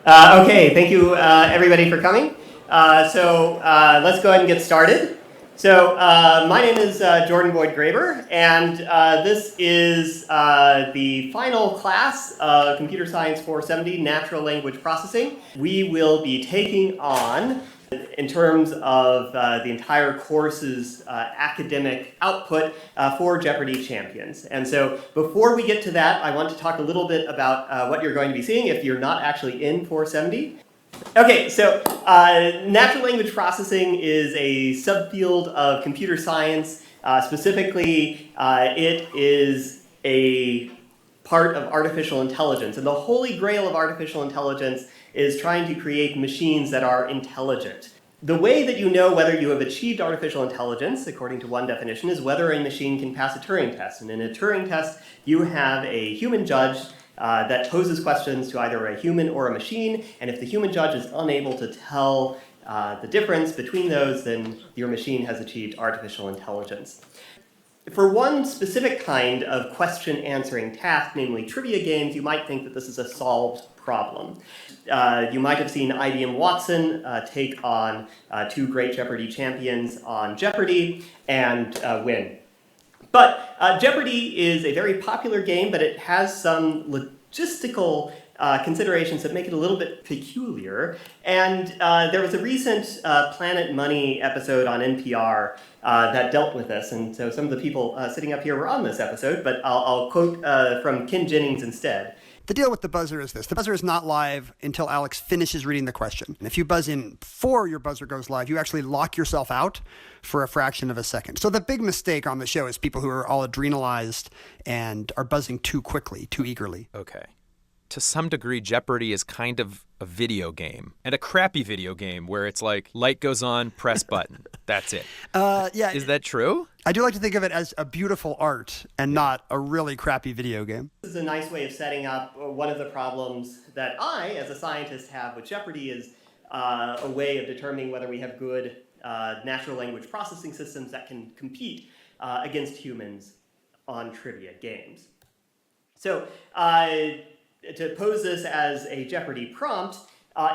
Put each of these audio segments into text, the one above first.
Okay, thank you everybody for coming. Let's go ahead and get started. My name is Jordan Boyd Graber, and this is the final class of Computer Science 470, Natural Language Processing. We will be taking on, in terms of the entire course's academic output for Jeopardy champions. And so before we get to that, I want to talk a little bit about what you're going to be seeing if you're not actually in 470. Okay, so natural language processing is a subfield of computer science. Specifically, it is a part of artificial intelligence. And the holy grail of artificial intelligence is trying to create machines that are intelligent. The way that you know whether you have achieved artificial intelligence, according to one definition, is whether a machine can pass a Turing test. And in a Turing test, you have a human judge that poses questions to either a human or a machine, and if the human judge is unable to tell the difference between those, then your machine has achieved artificial intelligence. For one specific kind of question-answering task, namely trivia games, you might think that this is a solved problem. You might have seen IBM Watson take on two great Jeopardy champions on Jeopardy and win. But Jeopardy is a very popular game, but it has some logistical considerations that make it a little bit peculiar. And there was a recent Planet Money episode on NPR that dealt with this. And so some of the people sitting up here were on this episode, but I'll quote from Ken Jennings instead. The deal with the buzzer is this. The buzzer is not live until Alex finishes reading the question. And if you buzz in before your buzzer goes live, you actually lock yourself out for a fraction of a second. So the big mistake on the show is people who are all adrenalized and are buzzing too quickly, too eagerly. Okay. To some degree, Jeopardy is kind of a video game, and a crappy video game where it's like, light goes on, press button. That's it. Yeah. Is that true? I do like to think of it as a beautiful art and not a really crappy video game. This is a nice way of setting up one of the problems that I, as a scientist, have with Jeopardy is a way of determining whether we have good natural language processing systems that can compete against humans on trivia games. So, to pose this as a Jeopardy prompt,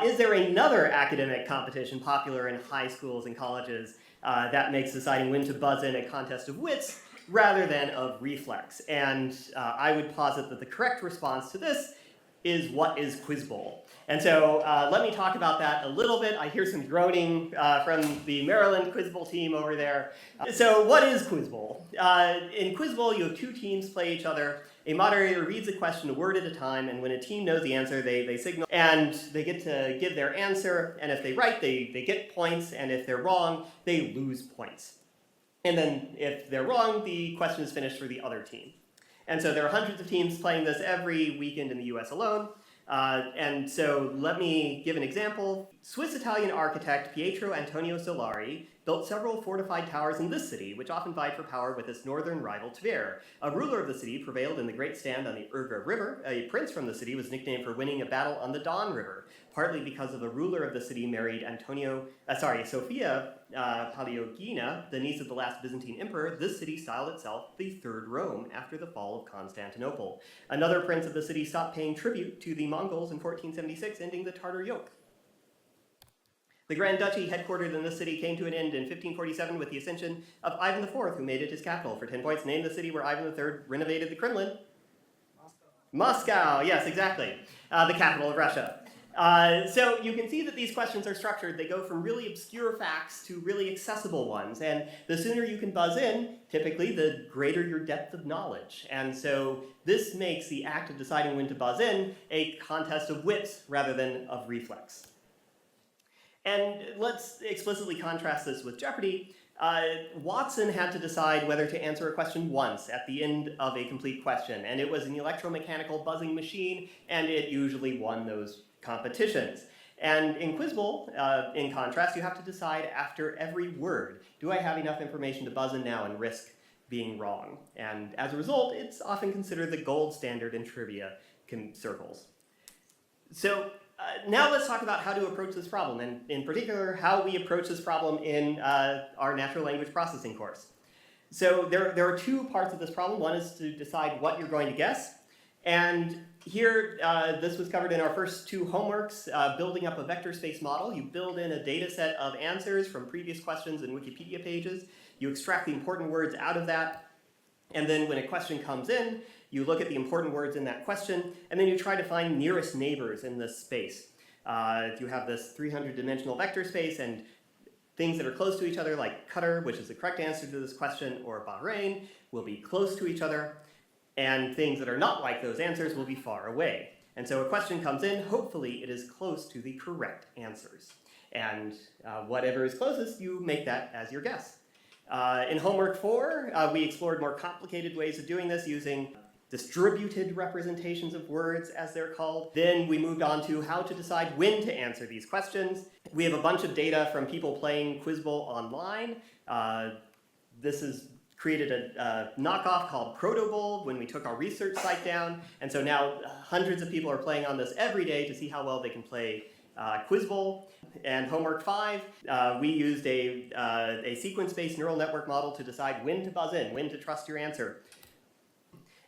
is there another academic competition popular in high schools and colleges that makes deciding when to buzz in a contest of wits rather than of reflex? And I would posit that the correct response to this is, what is Quiz Bowl? And so let me talk about that a little bit. I hear some groaning from the Maryland Quiz Bowl team over there. So what is Quiz Bowl? In Quiz Bowl, you have two teams play each other. A moderator reads a question a word at a time, and when a team knows the answer, they signal, and they get to give their answer, and if they right, they get points, and if they're wrong, they lose points. And then if they're wrong, the question is finished for the other team. And so there are hundreds of teams playing this every weekend in the US alone. And so let me give an example. Swiss-Italian architect Pietro Antonio Solari built several fortified towers in this city, which often vied for power with its northern rival Tver. A ruler of the city prevailed in the Great Stand on the Urga River. A prince from the city was nicknamed for winning a battle on the Don River, partly because of a ruler of the city married Sophia Paleogina, the niece of the last Byzantine emperor. This city styled itself the Third Rome after the fall of Constantinople. Another prince of the city stopped paying tribute to the Mongols in 1476, ending the Tartar yoke. The Grand Duchy, headquartered in this city, came to an end in 1547 with the ascension of Ivan IV, who made it his capital. For 10 points, name the city where Ivan III renovated the Kremlin. Moscow, yes, exactly. The capital of Russia. So you can see that these questions are structured. They go from really obscure facts to really accessible ones. And the sooner you can buzz in, typically, the greater your depth of knowledge. And so this makes the act of deciding when to buzz in a contest of wits rather than of reflex. And let's explicitly contrast this with Jeopardy. Watson had to decide whether to answer a question once at the end of a complete question. And it was an electromechanical buzzing machine, and it usually won those competitions. And in Quiz Bowl, in contrast, you have to decide after every word, do I have enough information to buzz in now and risk being wrong? And as a result, it's often considered the gold standard in trivia circles. So now let's talk about how to approach this problem, and in particular, how we approach this problem in our natural language processing course. So there are two parts of this problem. One is to decide what you're going to guess, and Here, this was covered in our first two homeworks, building up a vector space model. You build in a data set of answers from previous questions and Wikipedia pages. You extract the important words out of that. And then when a question comes in, you look at the important words in that question, and then you try to find nearest neighbors in this space. You have this 300-dimensional vector space, and things that are close to each other, like Qatar, which is the correct answer to this question, or Bahrain, will be close to each other. And things that are not like those answers will be far away. And so a question comes in, hopefully it is close to the correct answers. And whatever is closest, you make that as your guess. In homework 4, we explored more complicated ways of doing this using distributed representations of words, as they're called. Then we moved on to how to decide when to answer these questions. We have a bunch of data from people playing Quiz Bowl online. This is created a knockoff called Proto Bowl when we took our research site down. And so now hundreds of people are playing on this every day to see how well they can play Quiz Bowl. And homework 5, we used a sequence-based neural network model to decide when to buzz in, when to trust your answer.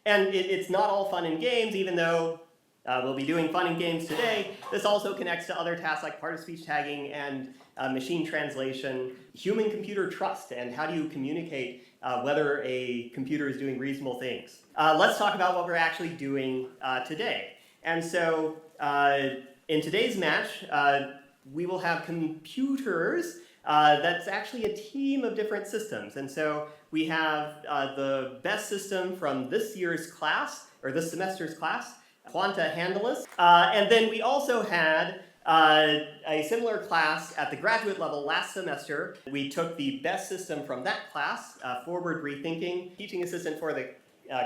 And it's not all fun and games, even though we'll be doing fun and games today. This also connects to other tasks like part-of-speech tagging and machine translation, human-computer trust, and how do you communicate whether a computer is doing reasonable things. Let's talk about what we're actually doing today. And so in today's match, we will have computers that's actually a team of different systems. And so we have the best system from this year's class, or this semester's class, QANTA Handleless. And then we also had a similar class at the graduate level last semester. We took the best system from that class, Forward Rethinking. Teaching assistant for the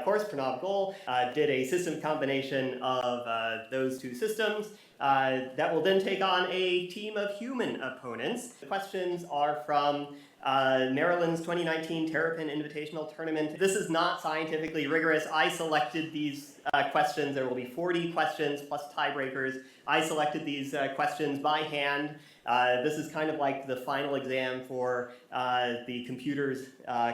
course, Pranav Goel, did a system combination of those two systems that will then take on a team of human opponents. The questions are from Maryland's 2019 Terrapin Invitational Tournament. This is not scientifically rigorous. I selected these questions. There will be 40 questions plus tiebreakers. I selected these questions by hand. This is kind of like the final exam for the computers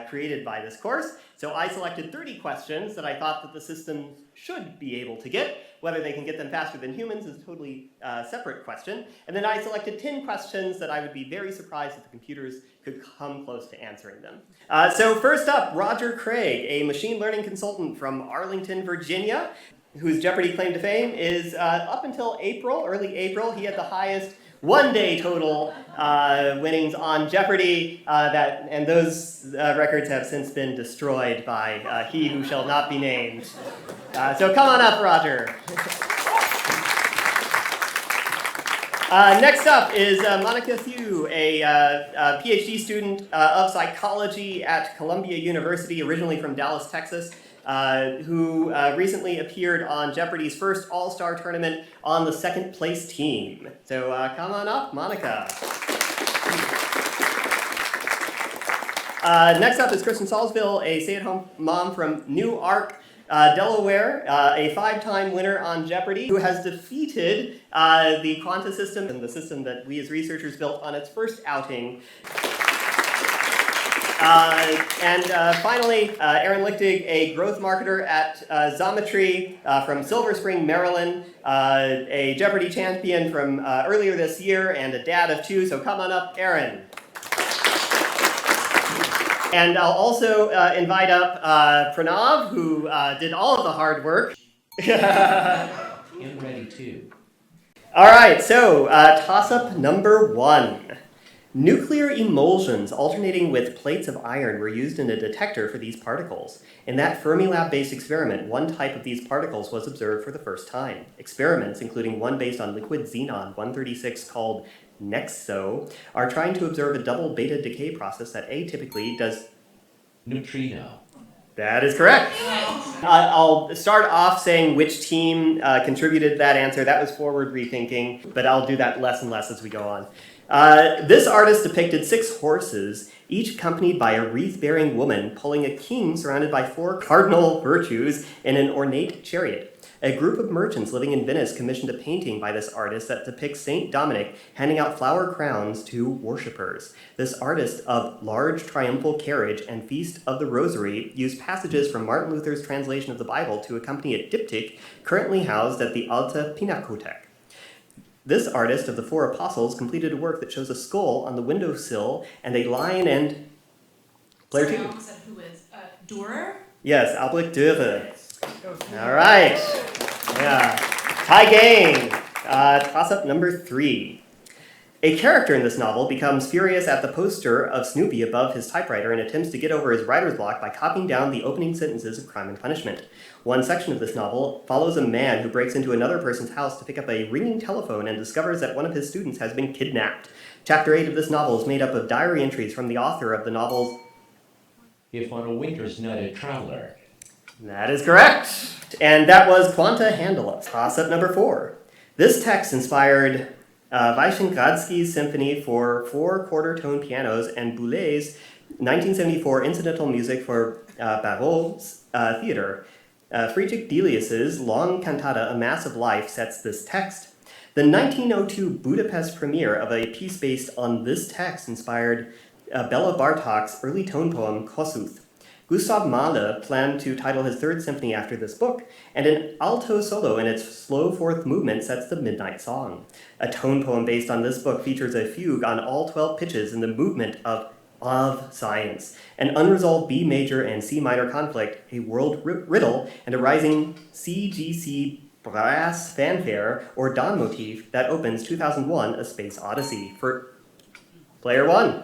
created by this course. So I selected 30 questions that I thought that the system should be able to get. Whether they can get them faster than humans is a totally separate question. And then I selected 10 questions that I would be very surprised if the computers could come close to answering them. So first up, Roger Craig, a machine learning consultant from Arlington, Virginia, whose Jeopardy claim to fame is up until April, early April, he had the highest one-day total winnings on Jeopardy, and those records have since been destroyed by he who shall not be named. So come on up, Roger. Next up is Monica Hugh, a PhD student of psychology at Columbia University, originally from Dallas, Texas, who recently appeared on Jeopardy's first All-Star tournament on the second place team. So come on up, Monica. Next up is Kristen Hallsville, a stay-at-home mom from Newark, Delaware, a 5-time winner on Jeopardy, who has defeated the QANTA system, and the system that we as researchers built on its first outing. And finally, Erin Lichtig, a growth marketer at Xometry from Silver Spring, Maryland, a Jeopardy champion from earlier this year, and a dad of 2, so come on up, Erin. And I'll also invite up Pranav, who did all of the hard work. I'm ready too. All right, so toss-up number 1. Nuclear emulsions alternating with plates of iron were used in a detector for these particles. In that Fermilab-based experiment, one type of these particles was observed for the first time. Experiments, including one based on liquid xenon-136 called Nexo, are trying to observe a double beta decay process that atypically does... Neutrino. That is correct. I'll start off saying which team contributed that answer. That was Forward Rethinking, but I'll do that less and less as we go on. This artist depicted 6 horses, each accompanied by a wreath-bearing woman pulling a king surrounded by 4 cardinal virtues in an ornate chariot. A group of merchants living in Venice commissioned a painting by this artist that depicts Saint Dominic handing out flower crowns to worshippers. This artist of Large Triumphal Carriage and Feast of the Rosary used passages from Martin Luther's translation of the Bible to accompany a diptych currently housed at the Alta Pinakothek. This artist of the Four Apostles completed a work that shows a skull on the windowsill and a lion and... Player Sorry, I two. almost said who is. Dürer? Yes, Albrecht Dürer. All right. Yeah. Tie game. Toss-up number 3. A character in this novel becomes furious at the poster of Snoopy above his typewriter and attempts to get over his writer's block by copying down the opening sentences of Crime and Punishment. One section of this novel follows a man who breaks into another person's house to pick up a ringing telephone and discovers that one of his students has been kidnapped. Chapter 8 of this novel is made up of diary entries from the author of the novels. If on a winter's night a traveler. That is correct. And that was QANTA Handela. Toss-up number 4. This text inspired Wyszyngradsky's symphony for 4 quarter-tone pianos and Boulet's 1974 incidental music for Barrault's theater. Friedrich Delius's long cantata, A Mass of Life, sets this text. The 1902 Budapest premiere of a piece based on this text inspired Bela Bartok's early tone poem, Kossuth. Gustav Mahler planned to title his 3rd symphony after this book, and an alto solo in its slow 4th movement sets the Midnight Song. A tone poem based on this book features a fugue on all 12 pitches in the movement of Science, an unresolved B major and C minor conflict, a world riddle, and a rising CGC brass fanfare or dawn motif that opens 2001 A Space Odyssey. For player 1.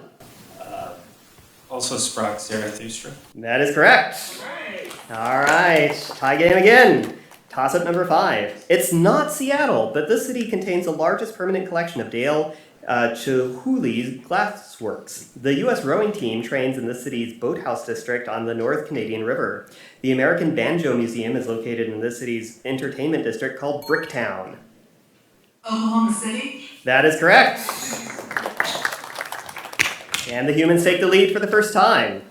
Also Sprach Zarathustra. That is correct. All right, tie game again. Toss-up number 5. It's not Seattle, but this city contains the largest permanent collection of Dale Chihuly's glassworks. The U.S. rowing team trains in the city's boathouse district on the North Canadian River. The American Banjo Museum is located in this city's entertainment district called Bricktown. Oklahoma City? That is correct. And the humans take the lead for the first time.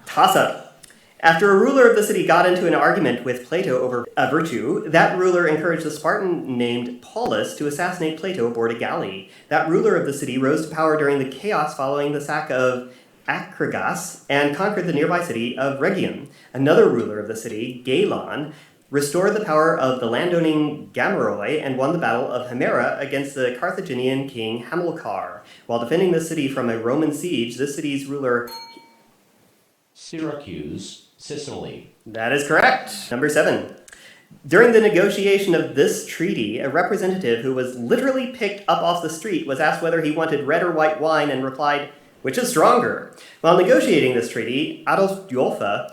Toss-up. After a ruler of the city got into an argument with Plato over a virtue, that ruler encouraged a Spartan named Paulus to assassinate Plato aboard a galley. That ruler of the city rose to power during the chaos following the sack of Acragas and conquered the nearby city of Rhegium. Another ruler of the city, Galon, restored the power of the landowning Gameroi and won the Battle of Himera against the Carthaginian king Hamilcar. While defending the city from a Roman siege, this city's ruler... Syracuse, Sicily. That is correct. Number 7. During the negotiation of this treaty, a representative who was literally picked up off the street was asked whether he wanted red or white wine and replied, "Which is stronger?" While negotiating this treaty, Adolf Jolfe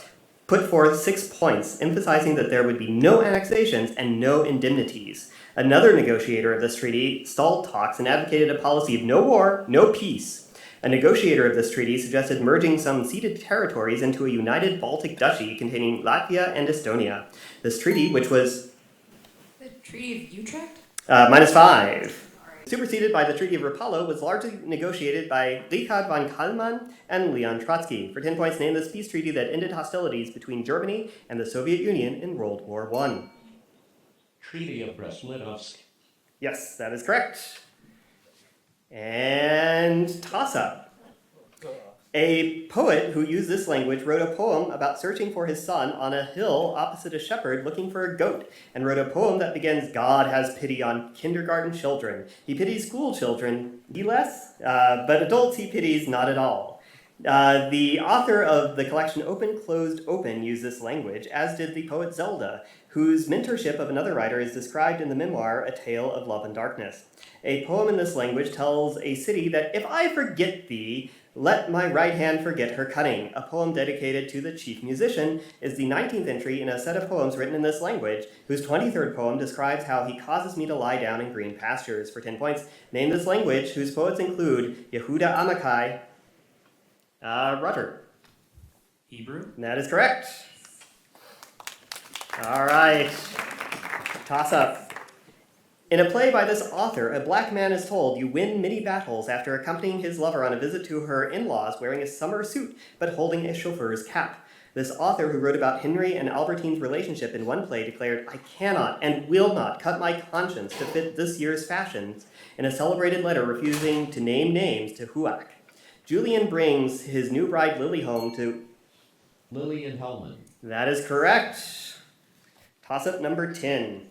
put forth 6 points, emphasizing that there would be no annexations and no indemnities. Another negotiator of this treaty stalled talks and advocated a policy of no war, no peace. A negotiator of this treaty suggested merging some ceded territories into a united Baltic duchy containing Latvia and Estonia. This treaty, which was... The Treaty of Utrecht? -5. Superseded by the Treaty of Rapallo, was largely negotiated by Richard von Kallmann and Leon Trotsky. For 10 points, name this peace treaty that ended hostilities between Germany and the Soviet Union in World War I. Treaty of Brest-Litovsk. Yes, that is correct. And toss-up. A poet who used this language wrote a poem about searching for his son on a hill opposite a shepherd looking for a goat, and wrote a poem that begins, "God has pity on kindergarten children. He pities school children, less, but adults he pities not at all." The author of the collection Open, Closed, Open used this language, as did the poet Zelda, whose mentorship of another writer is described in the memoir A Tale of Love and Darkness. A poem in this language tells a city that, "If I forget thee, let my right hand forget her cunning." A poem dedicated to the chief musician is the 19th entry in a set of poems written in this language, whose 23rd poem describes how he causes me to lie down in green pastures. For 10 points, name this language, whose poets include Yehuda Amichai, Rutter. Hebrew? That is correct. All right. Toss up. In a play by this author, a black man is told you win many battles after accompanying his lover on a visit to her in-laws wearing a summer suit but holding a chauffeur's cap. This author, who wrote about Henry and Albertine's relationship in one play, declared, "I cannot and will not cut my conscience to fit this year's fashions," in a celebrated letter refusing to name names to Huac. Julian brings his new bride Lily home to... Lillian Hellman. That is correct. Toss-up number 10.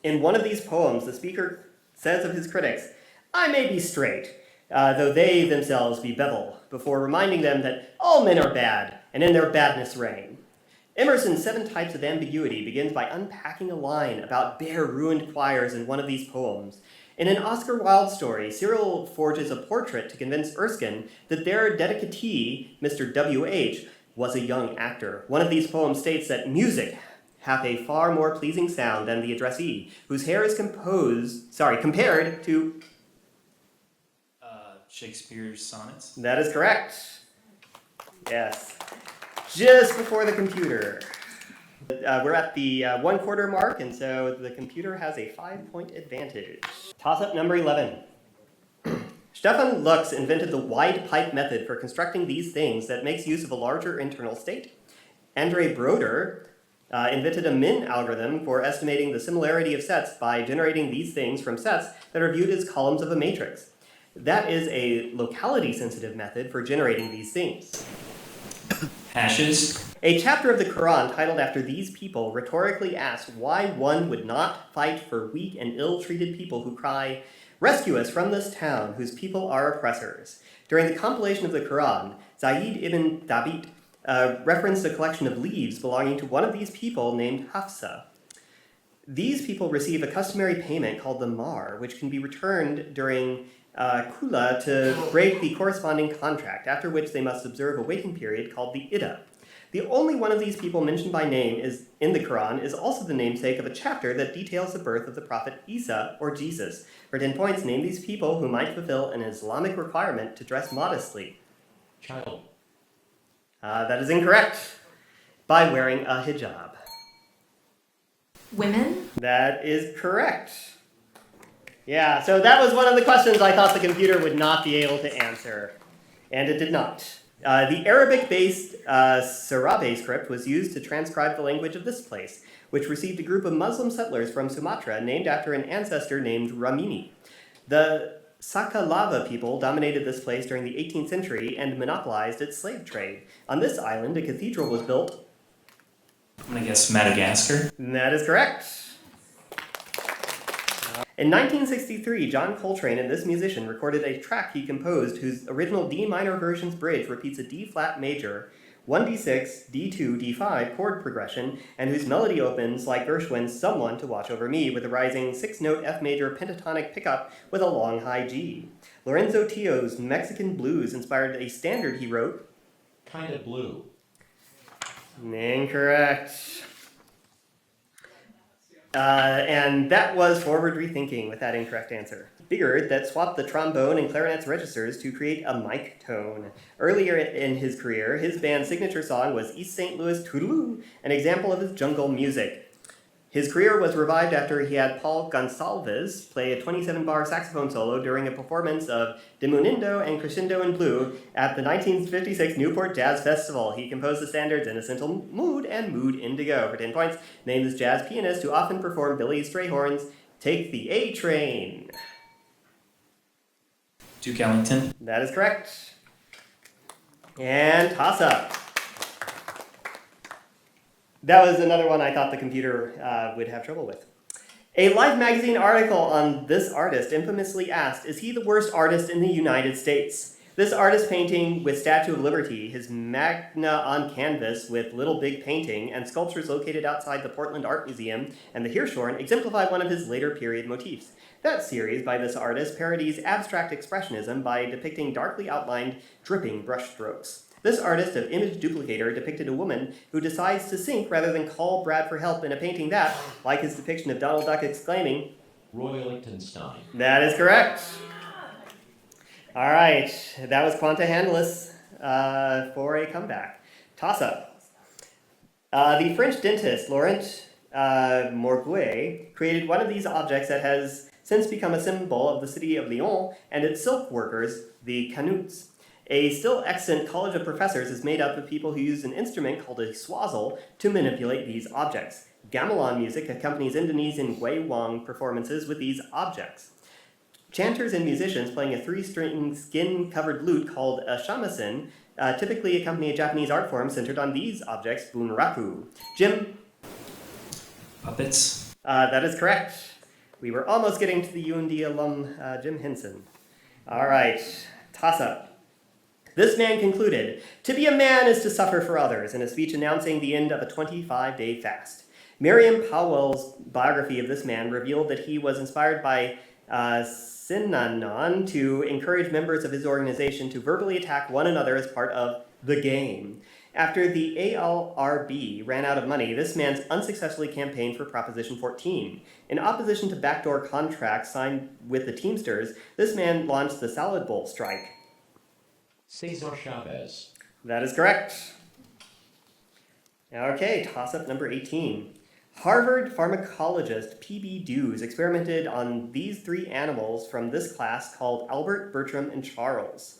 In one of these poems, the speaker says of his critics, "I may be straight, though they themselves be bevel," before reminding them that all men are bad, and in their badness reign. Emerson's 7 Types of Ambiguity begins by unpacking a line about bare, ruined choirs in one of these poems. In an Oscar Wilde story, Cyril forges a portrait to convince Erskine that their dedicatee, Mr. W.H., was a young actor. One of these poems states that music hath a far more pleasing sound than the addressee, whose hair is compared to... Shakespeare's sonnets. That is correct. Yes. Just before the computer. We're at the 1/4 mark, and so the computer has a 5-point advantage. Toss-up number 11. Stefan Lux invented the wide pipe method for constructing these things that makes use of a larger internal state. Andre Broder invented a Min algorithm for estimating the similarity of sets by generating these things from sets that are viewed as columns of a matrix. That is a locality-sensitive method for generating these things. Hashes. A chapter of the Quran titled after these people rhetorically asks why one would not fight for weak and ill-treated people who cry, "Rescue us from this town whose people are oppressors." During the compilation of the Quran, Zayd ibn Thabit referenced a collection of leaves belonging to one of these people named Hafsa. These people receive a customary payment called the mar, which can be returned during Kula to break the corresponding contract, after which they must observe a waiting period called the Ida. The only one of these people mentioned by name in the Quran is also the namesake of a chapter that details the birth of the prophet Isa, or Jesus. For 10 points, name these people who might fulfill an Islamic requirement to dress modestly. Child. That is incorrect. By wearing a hijab. Women? That is correct. Yeah, so that was one of the questions I thought the computer would not be able to answer, and it did not. The Arabic-based Sarabe script was used to transcribe the language of this place, which received a group of Muslim settlers from Sumatra named after an ancestor named Ramini. The Sakalava people dominated this place during the 18th century and monopolized its slave trade. On this island, a cathedral was built. I'm gonna guess Madagascar. And that is correct. In 1963, John Coltrane and this musician recorded a track he composed whose original D minor version's bridge repeats a D flat major, 1d6, d2, d5 chord progression, and whose melody opens like Gershwin's "Someone to Watch Over Me" with a rising 6-note F major pentatonic pickup with a long high G. Lorenzo Tio's Mexican Blues inspired a standard he wrote. Kinda blue. Incorrect. And that was forward rethinking with that incorrect answer. Figured that swapped the trombone and clarinet's registers to create a mic tone. Earlier in his career, his band's signature song was East St. Louis Toodaloo, an example of his jungle music. His career was revived after he had Paul Gonsalves play a 27-bar saxophone solo during a performance of Diminuendo and Crescendo in Blue at the 1956 Newport Jazz Festival. He composed the standards In Essential Mood and Mood Indigo. For 10 points, name this jazz pianist who often performed Billy Strayhorn's Take the A Train. Duke Ellington. That is correct. And toss-up. That was another one I thought the computer would have trouble with. A Life magazine article on this artist infamously asked, is he the worst artist in the United States? This artist painting with Statue of Liberty, his magna on canvas with Little Big Painting, and sculptures located outside the Portland Art Museum and the Hirshhorn exemplify one of his later period motifs. That series by this artist parodies abstract expressionism by depicting darkly outlined, dripping brushstrokes. This artist of image duplicator depicted a woman who decides to sink rather than call Brad for help in a painting that, like his depiction of Donald Duck exclaiming, Roy Lichtenstein. That is correct. All right, that was Quanta Handless for a comeback. Toss-up. The French dentist Laurent Morguet created one of these objects that has since become a symbol of the city of Lyon and its silk workers, the canuts. A still extant college of professors is made up of people who use an instrument called a swazzle to manipulate these objects. Gamelan music accompanies Indonesian gwewang performances with these objects. Chanters and musicians playing a 3-string skin-covered lute called a shamisen typically accompany a Japanese art form centered on these objects, bunraku. Jim? Puppets. That is correct. We were almost getting to the UMD alum, Jim Henson. All right, toss-up. This man concluded, "To be a man is to suffer for others," in a speech announcing the end of a 25-day fast. Miriam Powell's biography of this man revealed that he was inspired by Sinanon to encourage members of his organization to verbally attack one another as part of the game. After the ALRB ran out of money, this man unsuccessfully campaigned for Proposition 14. In opposition to backdoor contracts signed with the Teamsters, this man launched the Salad Bowl strike. Cesar Chavez. That is correct. Okay, toss-up number 18. Harvard pharmacologist P.B. Dews experimented on these 3 animals from this class called Albert, Bertram, and Charles.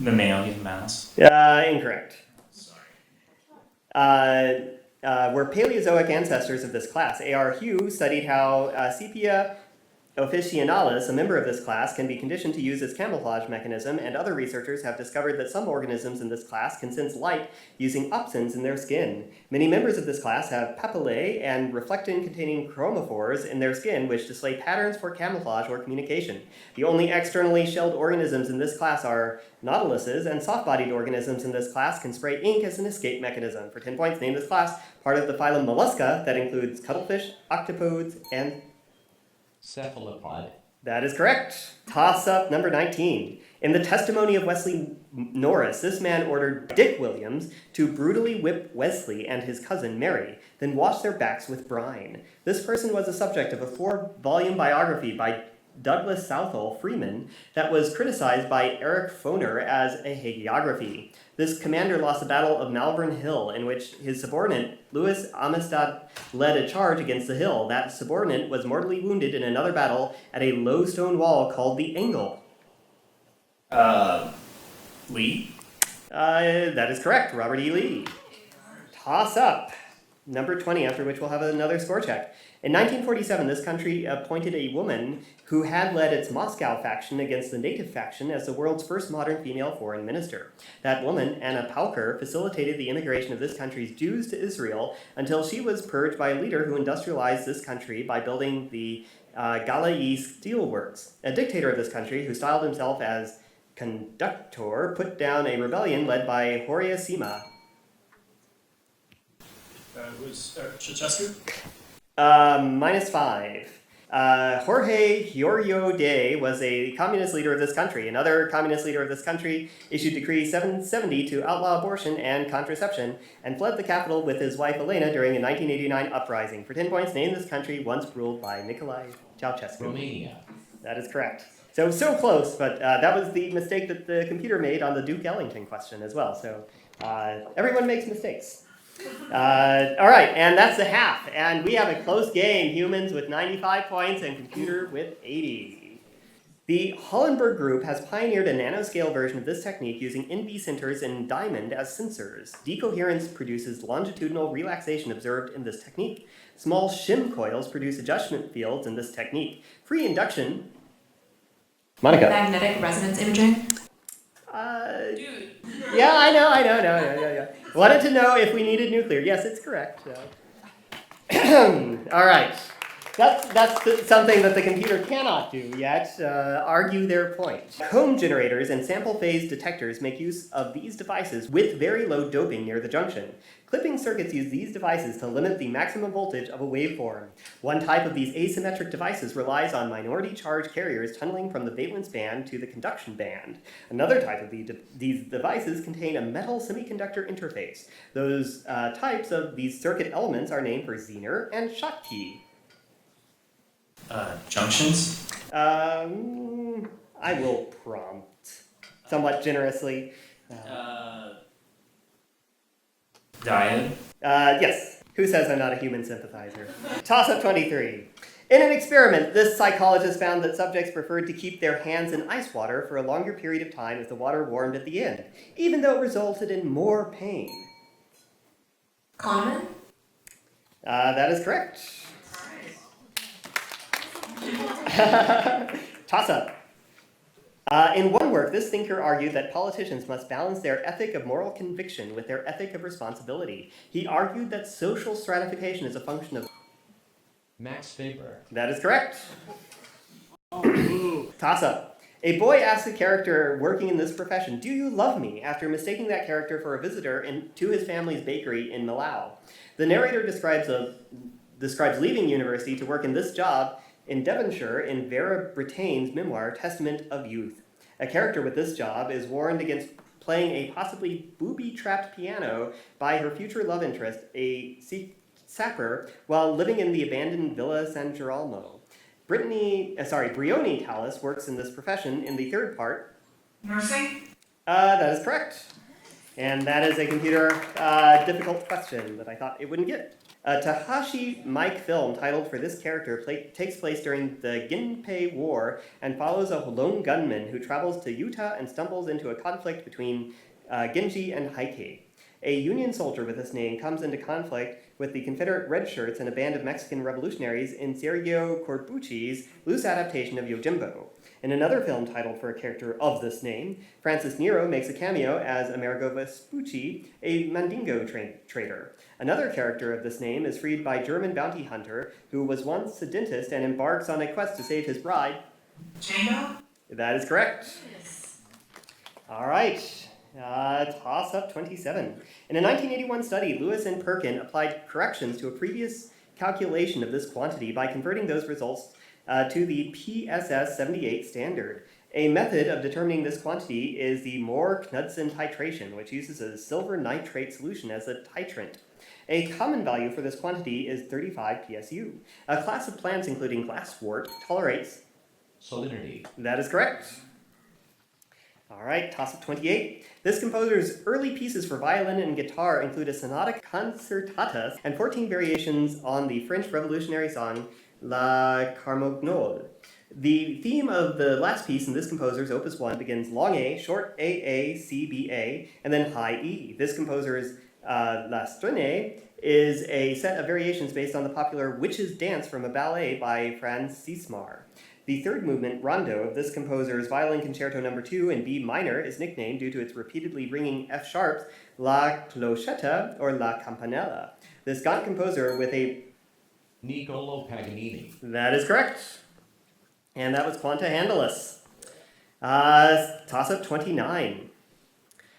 The male, the mouse. Incorrect. Sorry. Were Paleozoic ancestors of this class. A.R. Hugh studied how Sepia officinalis, a member of this class, can be conditioned to use its camouflage mechanism, and other researchers have discovered that some organisms in this class can sense light using opsins in their skin. Many members of this class have papillae and reflectin-containing chromophores in their skin, which display patterns for camouflage or communication. The only externally shelled organisms in this class are nautiluses, and soft-bodied organisms in this class can spray ink as an escape mechanism. For 10 points, name this class part of the phylum Mollusca that includes cuttlefish, octopods, and... Cephalopod. That is correct. Toss-up number 19. In the testimony of Wesley Norris, this man ordered Dick Williams to brutally whip Wesley and his cousin Mary, then wash their backs with brine. This person was the subject of a 4-volume biography by Douglas Southall Freeman that was criticized by Eric Foner as a hagiography. This commander lost the Battle of Malvern Hill, in which his subordinate, Louis Amistad, led a charge against the hill. That subordinate was mortally wounded in another battle at a low stone wall called the Angle. Lee. That is correct, Robert E. Lee. Toss up. Number 20, after which we'll have another score check. In 1947, this country appointed a woman who had led its Moscow faction against the native faction as the world's first modern female foreign minister. That woman, Anna Pauker, facilitated the immigration of this country's Jews to Israel until she was purged by a leader who industrialized this country by building the Galai steelworks. A dictator of this country, who styled himself as conductor, put down a rebellion led by Horia Sima. Was Ceausescu? -5. Jorge Giorgio Day was a communist leader of this country. Another communist leader of this country issued Decree 770 to outlaw abortion and contraception and fled the capital with his wife Elena during a 1989 uprising. For 10 points, name this country once ruled by Nicolae Ceausescu. Romania. That is correct. So close, but that was the mistake that the computer made on the Duke Ellington question as well. So everyone makes mistakes. All right, and that's the half. And we have a close game, humans with 95 points and computer with 80. The Hollenberg group has pioneered a nanoscale version of this technique using NV centers and diamond as sensors. Decoherence produces longitudinal relaxation observed in this technique. Small shim coils produce adjustment fields in this technique. Free induction... Monica. Magnetic resonance imaging. Dude. Yeah, I know. Wanted to know if we needed nuclear. Yes, it's correct. All right. That's something that the computer cannot do yet, argue their point. Comb generators and sample phase detectors make use of these devices with very low doping near the junction. Clipping circuits use these devices to limit the maximum voltage of a waveform. One type of these asymmetric devices relies on minority charge carriers tunneling from the valence band to the conduction band. Another type of these devices contain a metal semiconductor interface. Those types of these circuit elements are named for Zener and Schottky. Junctions. I will prompt somewhat generously. Diode. Yes. Who says I'm not a human sympathizer? Toss up 23. In an experiment, this psychologist found that subjects preferred to keep their hands in ice water for a longer period of time as the water warmed at the end, even though it resulted in more pain. Kahneman? That is correct. Toss-up. In one work, this thinker argued that politicians must balance their ethic of moral conviction with their ethic of responsibility. He argued that social stratification is a function of... Max Weber. That is correct. Toss-up. A boy asks a character working in this profession, "Do you love me?" after mistaking that character for a visitor to his family's bakery in Malau. The narrator describes leaving university to work in this job in Devonshire in Vera Brittain's memoir, Testament of Youth. A character with this job is warned against playing a possibly booby-trapped piano by her future love interest, a sapper, while living in the abandoned Villa San Girolamo. Brioni Tallis works in this profession in the third part. Nursing? That is correct. And that is a computer difficult question that I thought it wouldn't get. A Tahashi Mike film titled for this character takes place during the Ginpei War and follows a lone gunman who travels to Utah and stumbles into a conflict between Genji and Heike. A Union soldier with this name comes into conflict with the Confederate Red Shirts and a band of Mexican revolutionaries in Sergio Corbucci's loose adaptation of Yojimbo. In another film titled for a character of this name, Francis Nero makes a cameo as Amerigo Vespucci, a Mandingo trader. Another character of this name is freed by German bounty hunter who was once a dentist and embarks on a quest to save his bride. Django? That is correct. Yes. All right. Toss-up 27. In a 1981 study, Lewis and Perkin applied corrections to a previous calculation of this quantity by converting those results to the PSS 78 standard. A method of determining this quantity is the Moore-Knudsen titration, which uses a silver nitrate solution as a titrant. A common value for this quantity is 35 PSU. A class of plants including glasswort tolerates... Salinity. That is correct. All right, toss-up 28. This composer's early pieces for violin and guitar include a sonata concertata and 14 variations on the French revolutionary song La Carmagnole. The theme of the last piece in this composer's Opus 1 begins long A, short A, C, B, A, and then high E. This composer's La Strene is a set of variations based on the popular Witch's Dance from a ballet by Franz Sismar. The third movement, Rondo, of this composer's Violin Concerto No. 2 in B minor is nicknamed due to its repeatedly ringing F sharps, La Clochetta or La Campanella. This Gaunt composer with a... Niccolò Paganini. That is correct. And that was Quanta Handless. Toss-up 29.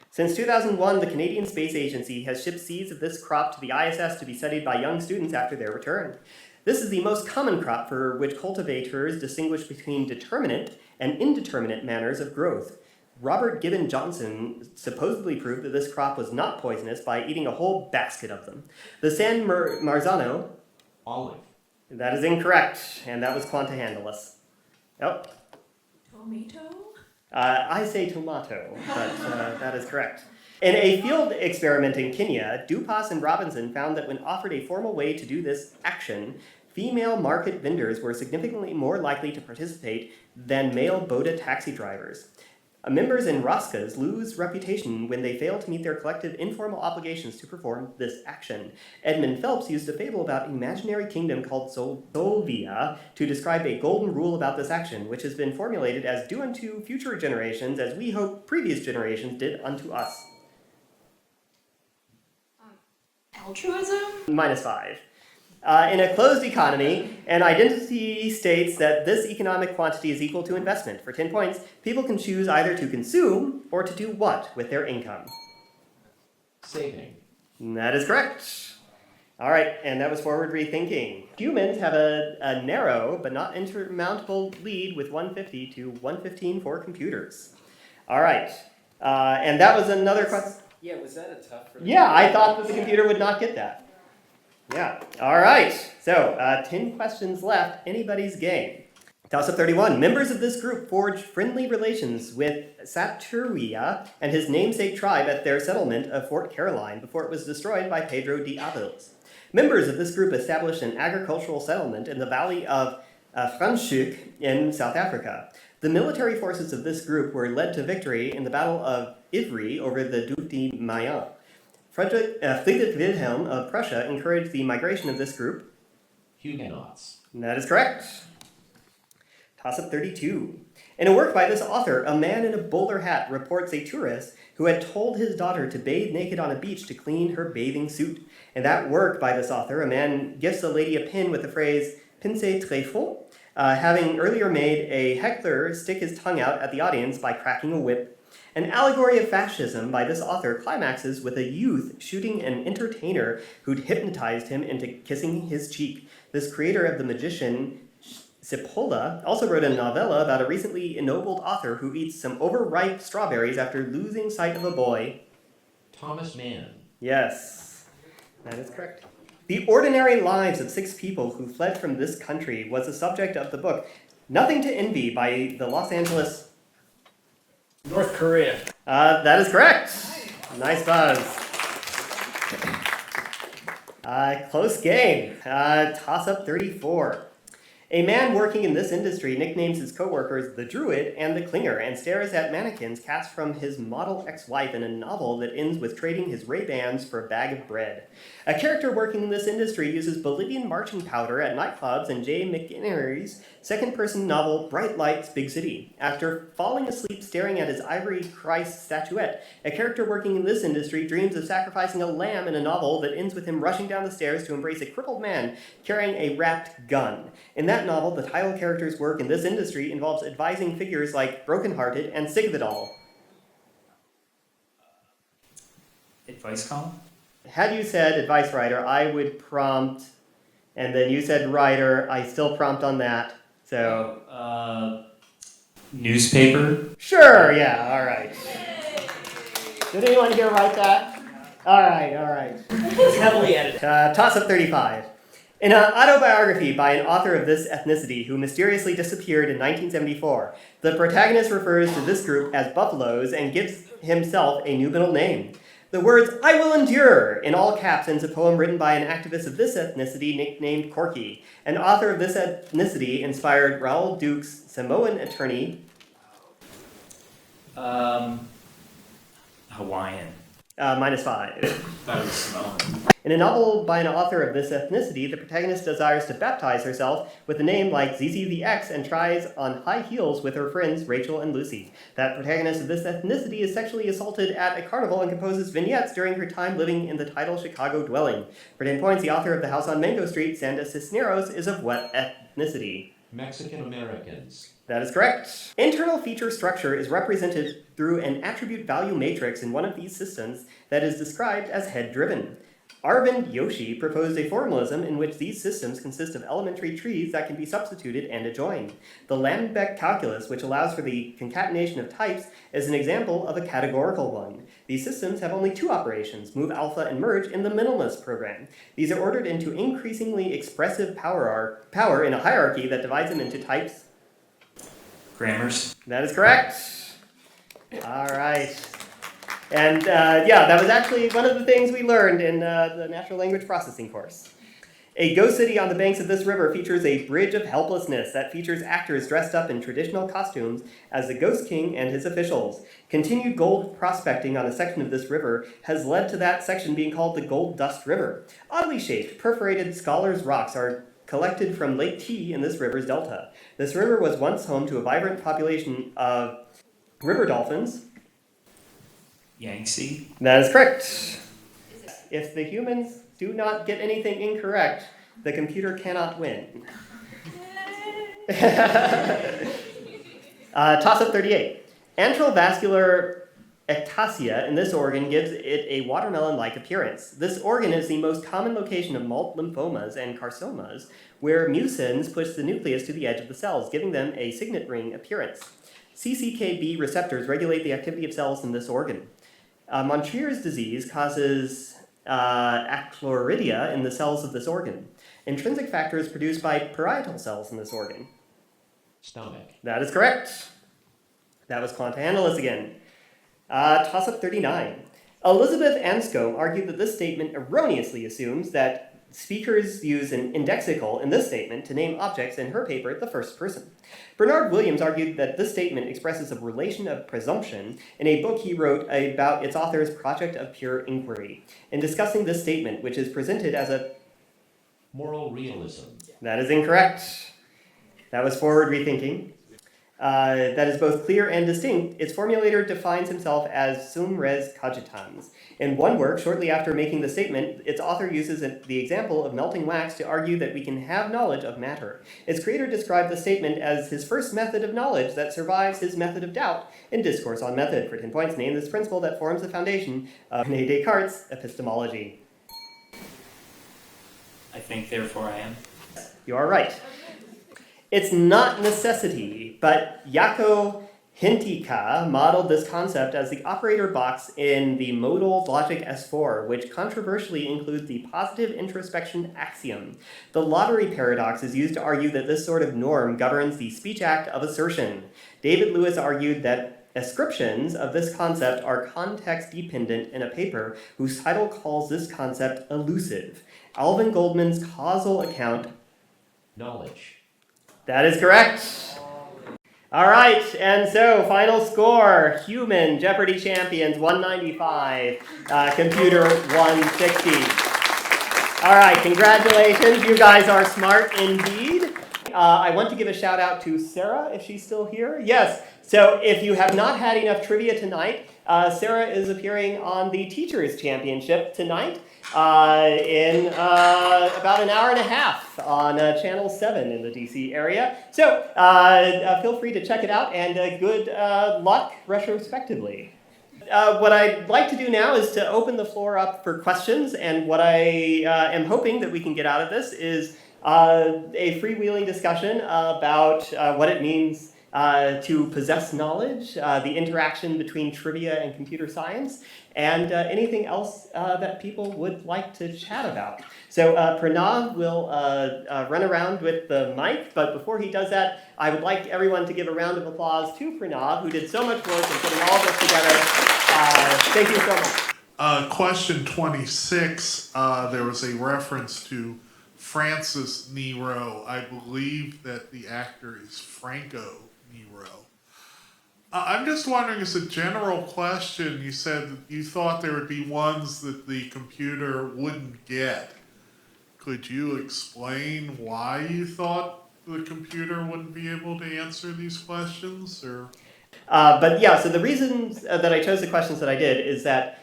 Since 2001, the Canadian Space Agency has shipped seeds of this crop to the ISS to be studied by young students after their return. This is the most common crop for which cultivators distinguish between determinate and indeterminate manners of growth. Robert Gibbon Johnson supposedly proved that this crop was not poisonous by eating a whole basket of them. The San Marzano... Olive. That is incorrect, and that was Quanta Handless. Oh. Tomato? I say tomato, but that is correct. In a field experiment in Kenya, Dupas and Robinson found that when offered a formal way to do this action, female market vendors were significantly more likely to participate than male Boda taxi drivers. Members in Roscas lose reputation when they fail to meet their collective informal obligations to perform this action. Edmund Phelps used a fable about an imaginary kingdom called Solvia to describe a golden rule about this action, which has been formulated as do unto future generations as we hope previous generations did unto us. Altruism? -5. In a closed economy, an identity states that this economic quantity is equal to investment. For 10 points, people can choose either to consume or to do what with their income. Saving. That is correct. All right, and that was forward rethinking. Humans have a narrow but not insurmountable lead with 150 to 115 for computers. All right, and that was another question. Yeah, was that a tough? Yeah, I thought that the computer would not get that. Yeah. All right. So, 10 questions left. Anybody's game. Toss-up 31. Members of this group forged friendly relations with Saturia and his namesake tribe at their settlement of Fort Caroline before it was destroyed by Pedro de Aviles. Members of this group established an agricultural settlement in the valley of Franschhoek in South Africa. The military forces of this group were led to victory in the Battle of Ivry over the Duc de Mayenne. Friedrich Wilhelm of Prussia encouraged the migration of this group. Huguenots. That is correct. Toss-up 32. In a work by this author, a man in a bowler hat reports a tourist who had told his daughter to bathe naked on a beach to clean her bathing suit. In that work by this author, a man gifts a lady a pin with the phrase pince très fort, having earlier made a heckler stick his tongue out at the audience by cracking a whip. An allegory of fascism by this author climaxes with a youth shooting an entertainer who'd hypnotized him into kissing his cheek. This creator of the magician Cipolla also wrote a novella about a recently ennobled author who eats some overripe strawberries after losing sight of a boy. Thomas Mann. Yes, that is correct. The ordinary lives of 6 people who fled from this country was the subject of the book Nothing to Envy by the Los Angeles... North Korea. That is correct. Nice buzz. Close game. Toss-up 34. A man working in this industry nicknames his coworkers the Druid and the Clinger and stares at mannequins cast from his model ex-wife in a novel that ends with trading his Ray-Bans for a bag of bread. A character working in this industry uses Bolivian marching powder at nightclubs in J. McInerney's second-person novel Bright Lights, Big City. After falling asleep staring at his ivory Christ statuette, a character working in this industry dreams of sacrificing a lamb in a novel that ends with him rushing down the stairs to embrace a crippled man carrying a wrapped gun. In that novel, the title character's work in this industry involves advising figures like Brokenhearted and Sick of It All. Advice column? Had you said advice writer, I would prompt, and then you said writer, I still prompt on that. So, Newspaper? sure, yeah, all right. Did anyone here write that? All right. It's heavily edited. Toss-up 35. In an autobiography by an author of this ethnicity who mysteriously disappeared in 1974, the protagonist refers to this group as Buffaloes and gives himself a new middle name. The words, "I will endure," in all caps ends a poem written by an activist of this ethnicity nicknamed Corky. An author of this ethnicity inspired Raoul Duke's Samoan attorney. Hawaiian. -5. That was Samoan. In a novel by an author of this ethnicity, the protagonist desires to baptize herself with a name like Zizi the X and tries on high heels with her friends Rachel and Lucy. That protagonist of this ethnicity is sexually assaulted at a carnival and composes vignettes during her time living in the title Chicago dwelling. For 10 points, the author of The House on Mango Street, Sandra Cisneros, is of what ethnicity? Mexican Americans. That is correct. Internal feature structure is represented through an attribute value matrix in one of these systems that is described as head-driven. Arvind Joshi proposed a formalism in which these systems consist of elementary trees that can be substituted and adjoined. The Lambbeck calculus, which allows for the concatenation of types, is an example of a categorical one. These systems have only 2 operations, move alpha and merge, in the minimalist program. These are ordered into increasingly expressive power in a hierarchy that divides them into types. Grammars? That is correct. All right. And that was actually one of the things we learned in the natural language processing course. A ghost city on the banks of this river features a bridge of helplessness that features actors dressed up in traditional costumes as the Ghost King and his officials. Continued gold prospecting on a section of this river has led to that section being called the Gold Dust River. Oddly shaped, perforated Scholars rocks are collected from Lake T in this river's delta. This river was once home to a vibrant population of river dolphins. Yangtze? That is correct. If the humans do not get anything incorrect, the computer cannot win. Toss-up 38. Antrovascular ectasia in this organ gives it a watermelon-like appearance. This organ is the most common location of multiple lymphomas and carcinomas, where mucins push the nucleus to the edge of the cells, giving them a signet ring appearance. CCKB receptors regulate the activity of cells in this organ. Montrier's disease causes achlorhydria in the cells of this organ. Intrinsic factors produced by parietal cells in this organ. Stomach. That is correct. That was Quanta Analyst again. Toss-up 39. Elizabeth Anscombe argued that this statement erroneously assumes that Speakers use an indexical in this statement to name objects in her paper the first person. Bernard Williams argued that this statement expresses a relation of presumption in a book he wrote about its author's project of pure inquiry. In discussing this statement, which is presented as a... Moral realism. That is incorrect. That was forward rethinking. That is both clear and distinct. Its formulator defines himself as sum res cogitans. In one work, shortly after making the statement, its author uses the example of melting wax to argue that we can have knowledge of matter. Its creator described the statement as his first method of knowledge that survives his method of doubt in Discourse on Method. For 10 points, name this principle that forms the foundation of René Descartes' epistemology. I think, therefore I am. You are right. It's not necessity, but Jaakko Hintikka modeled this concept as the operator box in the modal logic S4, which controversially includes the positive introspection axiom. The lottery paradox is used to argue that this sort of norm governs the speech act of assertion. David Lewis argued that ascriptions of this concept are context-dependent in a paper whose title calls this concept elusive. Alvin Goldman's causal account... Knowledge. That is correct. All right, and so final score, human Jeopardy champions 195, computer 160. All right, congratulations, you guys are smart indeed. I want to give a shout out to Sarah, if she's still here. Yes, so if you have not had enough trivia tonight, Sarah is appearing on the Teachers Championship tonight in about an hour and a half on Channel 7 in the DC area. So feel free to check it out, and good luck retrospectively. What I'd like to do now is to open the floor up for questions, and what I am hoping that we can get out of this is a freewheeling discussion about what it means to possess knowledge, the interaction between trivia and computer science, and anything else that people would like to chat about. So Pranav will run around with the mic, but before he does that, I would like everyone to give a round of applause to Pranav, who did so much work in putting all this together. Thank you so much. Question 26, there was a reference to Francis Nero. I believe that the actor is Franco Nero. I'm just wondering, as a general question, you said that you thought there would be ones that the computer wouldn't get. Could you explain why you thought the computer wouldn't be able to answer these questions? Or? But yeah, so the reasons that I chose the questions that I did is that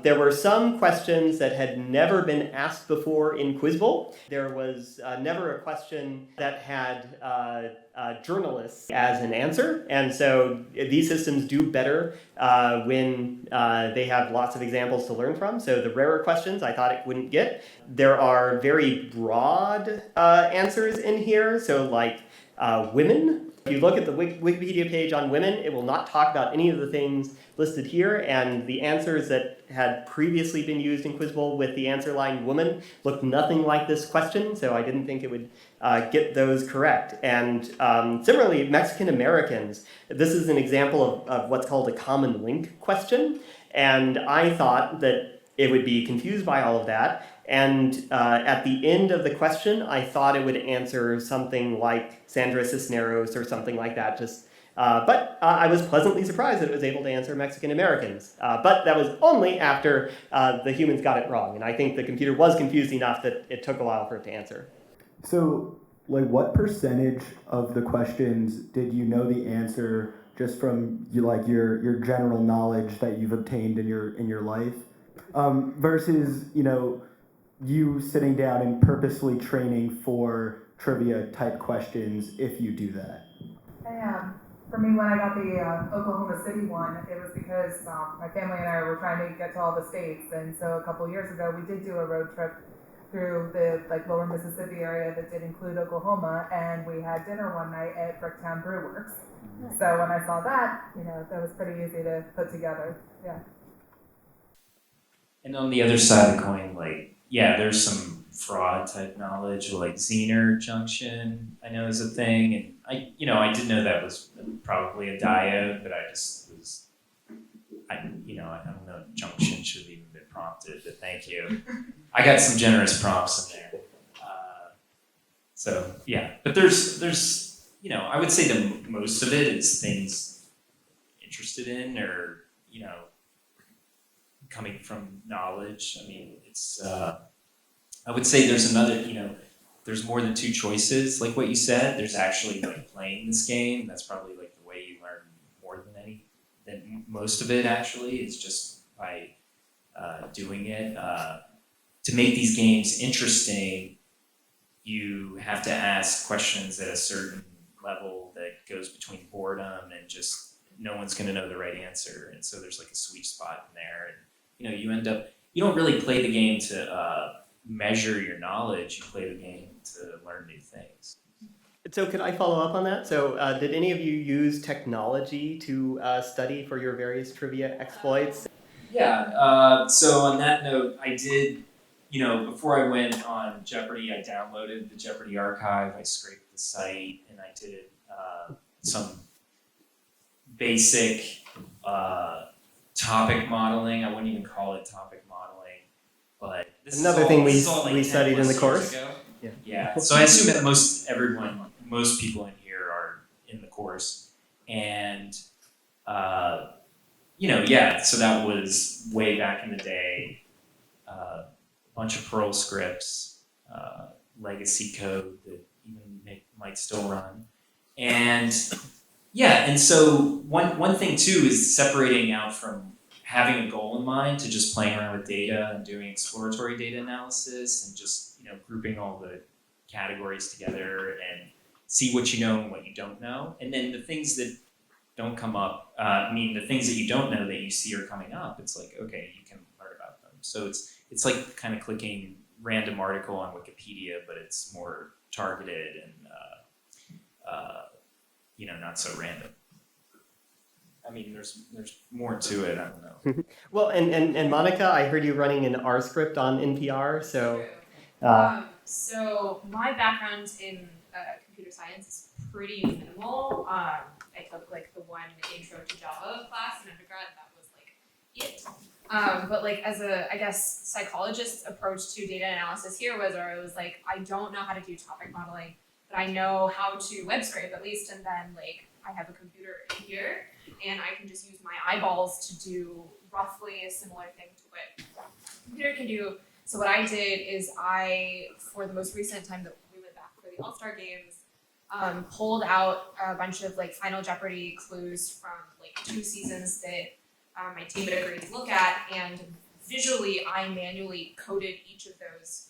there were some questions that had never been asked before in Quizbowl. There was never a question that had journalists as an answer, and so these systems do better when they have lots of examples to learn from. So the rarer questions I thought it wouldn't get. There are very broad answers in here, so like women. If you look at the Wikipedia page on women, it will not talk about any of the things listed here, and the answers that had previously been used in Quizbowl with the answer line woman looked nothing like this question, so I didn't think it would get those correct. And similarly, Mexican Americans, this is an example of what's called a common link question, and I thought that it would be confused by all of that. And at the end of the question, I thought it would answer something like Sandra Cisneros or something like that. But I was pleasantly surprised that it was able to answer Mexican Americans. But that was only after the humans got it wrong. And I think the computer was confused enough that it took a while for it to answer. So, like, what percentage of the questions did you know the answer just from your general knowledge that you've obtained in your life, versus you sitting down and purposely training for trivia type questions if you do that? For me, when I got the Oklahoma City one, it was because my family and I were trying to get to all the states, and so a couple years ago we did do a road trip through the lower Mississippi area that did include Oklahoma, and we had dinner one night at Bricktown Brew Works. So when I saw that, that was pretty easy to put together. Yeah. And on the other side of the coin, there's some fraud type knowledge, like Zener junction, I know is a thing, and I did know that was probably a diode, but I don't know, junction should have even been prompted, but thank you. I got some generous prompts in there. So yeah, but there's I would say the most of it is things interested in or coming from knowledge. I mean, it's I would say there's another there's more than two choices. Like what you said, there's actually like playing this game. That's probably like the way you learn more than most of it. Actually, is just by doing it. To make these games interesting, you have to ask questions at a certain level that goes between boredom and just no one's going to know the right answer. And so there's like a sweet spot in there. And you end up, you don't really play the game to measure your knowledge. You play the game to learn new things. So could I follow up on that? So did any of you use technology to study for your various trivia exploits? Yeah, so on that note, I did, before I went on Jeopardy, I downloaded the Jeopardy archive, I scraped the site, and I did some basic topic modeling. I wouldn't even call it topic modeling, but this Another is all, thing this is all like we 10 studied in the plus course. years ago. Yeah. Yeah, so I assume that most people in here are in the course, and so that was way back in the day. A bunch of Perl scripts, legacy code that even might still run, and so one thing too is separating out from having a goal in mind to just playing around with data and doing exploratory data analysis and just grouping all the categories together and see what you know and what you don't know, and then the things that don't come up, the things that you don't know that you see are coming up, it's like, okay, you can learn about them. So it's like kind of clicking random article on Wikipedia, but it's more targeted and not so random. I mean, there's more to it. I don't know. Well, and Monica, I heard you running an R script on NPR, so. So my background in computer science is pretty minimal. I took like the one intro to Java class in undergrad. That was like it. But like as a, I guess, psychologist's approach to data analysis here was, like, I don't know how to do topic modeling, but I know how to web scrape at least, and then like I have a computer in here, and I can just use my eyeballs to do roughly a similar thing to what a computer can do. So what I did is for the most recent time that we went back for the All-Star Games, pulled out a bunch of like Final Jeopardy clues from like 2 seasons that my team had agreed to look at, and visually I manually coded each of those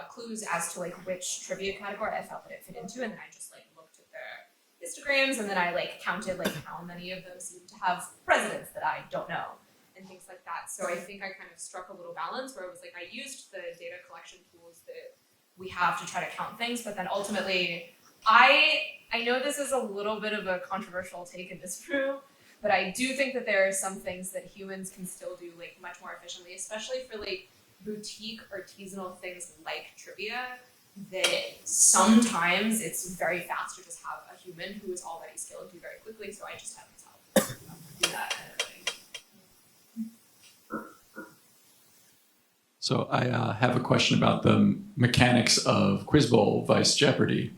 clues as to like which trivia category I felt that it fit into, and then I just like looked at the histograms, and then I like counted like how many of them seemed to have presidents that I don't know, and things like that. So I think I kind of struck a little balance where it was like I used the data collection tools that we have to try to count things, but then ultimately I know this is a little bit of a controversial take in this room, but I do think that there are some things that humans can still do like much more efficiently, especially for like boutique artisanal things like trivia, that sometimes it's very fast to just have a human who is already skilled do very quickly. So I just have myself do that kind of thing. So I have a question about the mechanics of Quiz Bowl Vice Jeopardy.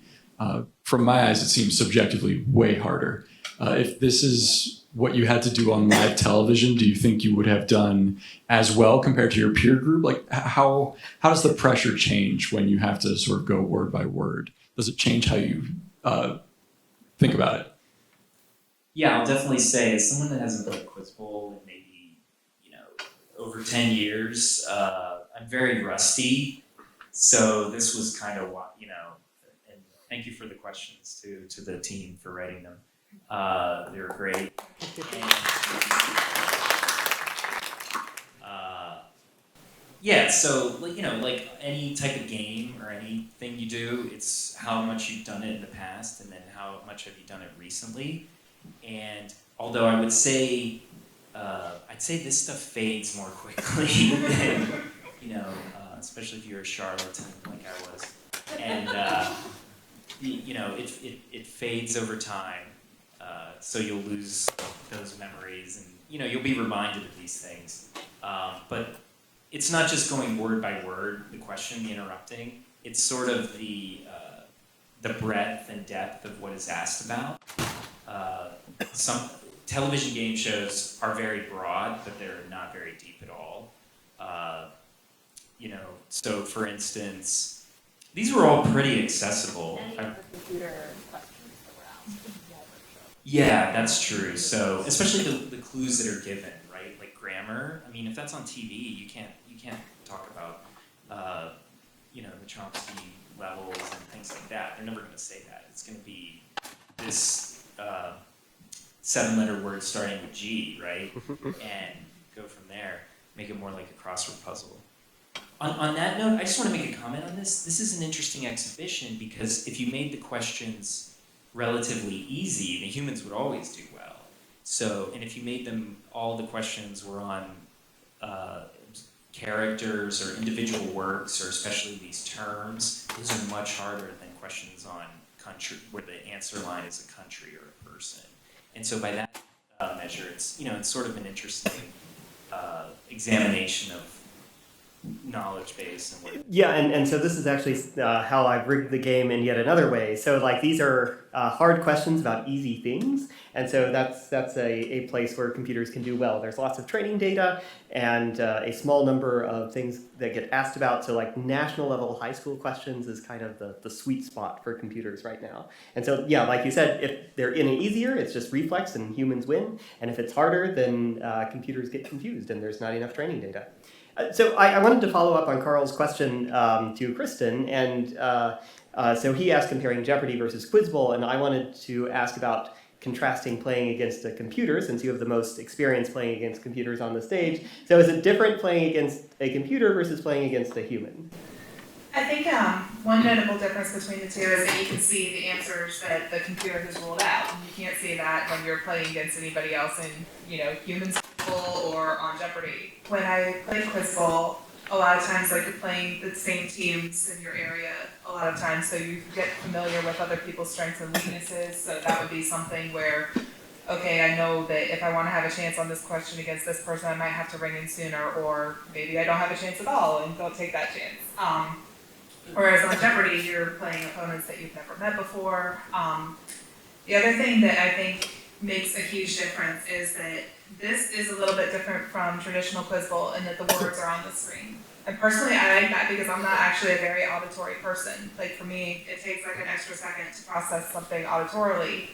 From my eyes, it seems subjectively way harder. If this is what you had to do on live television, do you think you would have done as well compared to your peer group? Like, how does the pressure change when you have to sort of go word by word? Does it change how you think about it? Yeah, I'll definitely say, as someone that hasn't played Quiz Bowl in maybe over 10 years, I'm very rusty. So this was kind of what, and thank you for the questions to the team for writing them. They were great. And, so like any type of game or anything you do, it's how much you've done it in the past, and then how much have you done it recently. And although I would say, I'd say this stuff fades more quickly than, especially if you're a charlatan like I was. And, it fades over time. So you'll lose those memories, and, you'll be reminded of these things. But it's not just going word by word, the question, the interrupting. It's sort of the breadth and depth of what is asked about. Some television game shows are very broad, but they're not very deep at all. So for instance, these were all pretty accessible. Any of the computer questions that were asked never show. Yeah, that's true. So especially the clues that are given, right? Like grammar. I mean, if that's on TV, you can't talk about the Chomsky levels and things like that. They're never going to say that. It's going to be this 7-letter word starting with G, right? And go from there. Make it more like a crossword puzzle. On that note, I just want to make a comment on this. This is an interesting exhibition because if you made the questions relatively easy, the humans would always do well. So, and if you made them, all the questions were on characters or individual works, or especially these terms, those are much harder than questions on country, where the answer line is a country or a person. And so by that measure, it's sort of an interesting examination of knowledge base and what. Yeah, and so this is actually how I've rigged the game in yet another way. So like these are hard questions about easy things, and so that's a place where computers can do well. There's lots of training data and a small number of things that get asked about. So like national level high school questions is kind of the sweet spot for computers right now. And so yeah, like you said, if they're in it easier, it's just reflex and humans win. And if it's harder, then computers get confused and there's not enough training data. So I wanted to follow up on Carl's question to Kristen, and so he asked comparing Jeopardy versus Quiz Bowl, and I wanted to ask about contrasting playing against a computer, since you have the most experience playing against computers on the stage. So is it different playing against a computer versus playing against a human? I think one notable difference between the two is that you can see the answers that the computer has ruled out. And you can't see that when you're playing against anybody else in, Humans Bowl or on Jeopardy. When I played Quiz Bowl, a lot of times you're playing the same teams in your area a lot of times, so you get familiar with other people's strengths and weaknesses. So that would be something where, okay, I know that if I want to have a chance on this question against this person, I might have to ring in sooner, or maybe I don't have a chance at all and don't take that chance. Whereas on Jeopardy, you're playing opponents that you've never met before. The other thing that I think makes a huge difference is that this is a little bit different from traditional Quiz Bowl in that the words are on the screen. And personally, I like that because I'm not actually a very auditory person. Like for me, it takes like an extra second to process something auditorily.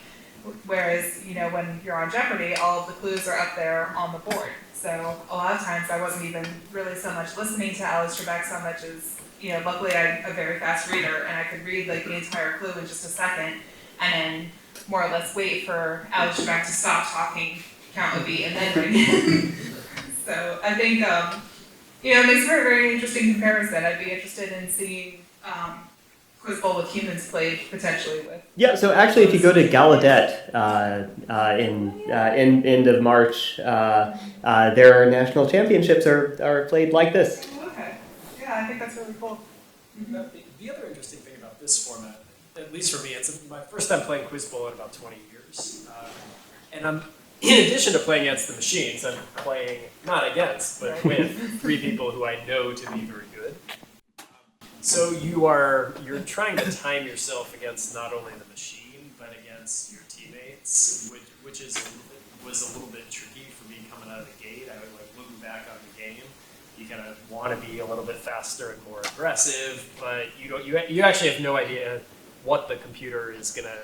Whereas, when you're on Jeopardy, all of the clues are up there on the board. So a lot of times I wasn't even really so much listening to Alice Trebek so much as, luckily I'm a very fast reader and I could read like the entire clue in just a second and then more or less wait for Alice Trebek to stop talking, count a beat, and then ring in. So I think, it makes for a very interesting comparison. I'd be interested in seeing Quiz Bowl with humans played potentially with. Yeah, so actually if you go to Gallaudet in end of March, their national championships are played like this. Okay. Yeah, I think that's really cool. The other interesting thing about this format, at least for me, it's my first time playing Quiz Bowl in about 20 years. And I'm, in addition to playing against the machines, I'm playing not against, but with 3 people who I know to be very good. So you're trying to time yourself against not only the machine, but against your teammates, which was a little bit tricky for me coming out of the gate. I would looking back on the game. You kind of want to be a little bit faster and more aggressive, but you actually have no idea what the computer is gonna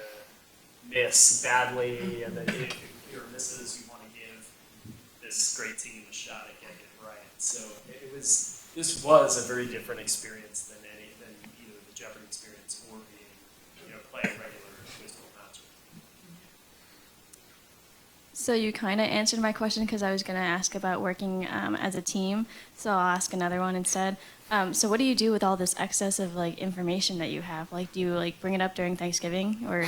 miss badly, and then if your misses, you want to give this great team a shot at getting it right. So this was a very different experience than either the Jeopardy experience or being playing regular Quiz Bowl matches. So you kind of answered my question because I was going to ask about working as a team. So I'll ask another one instead. So what do you do with all this excess of information that you have? Do you bring it up during Thanksgiving or?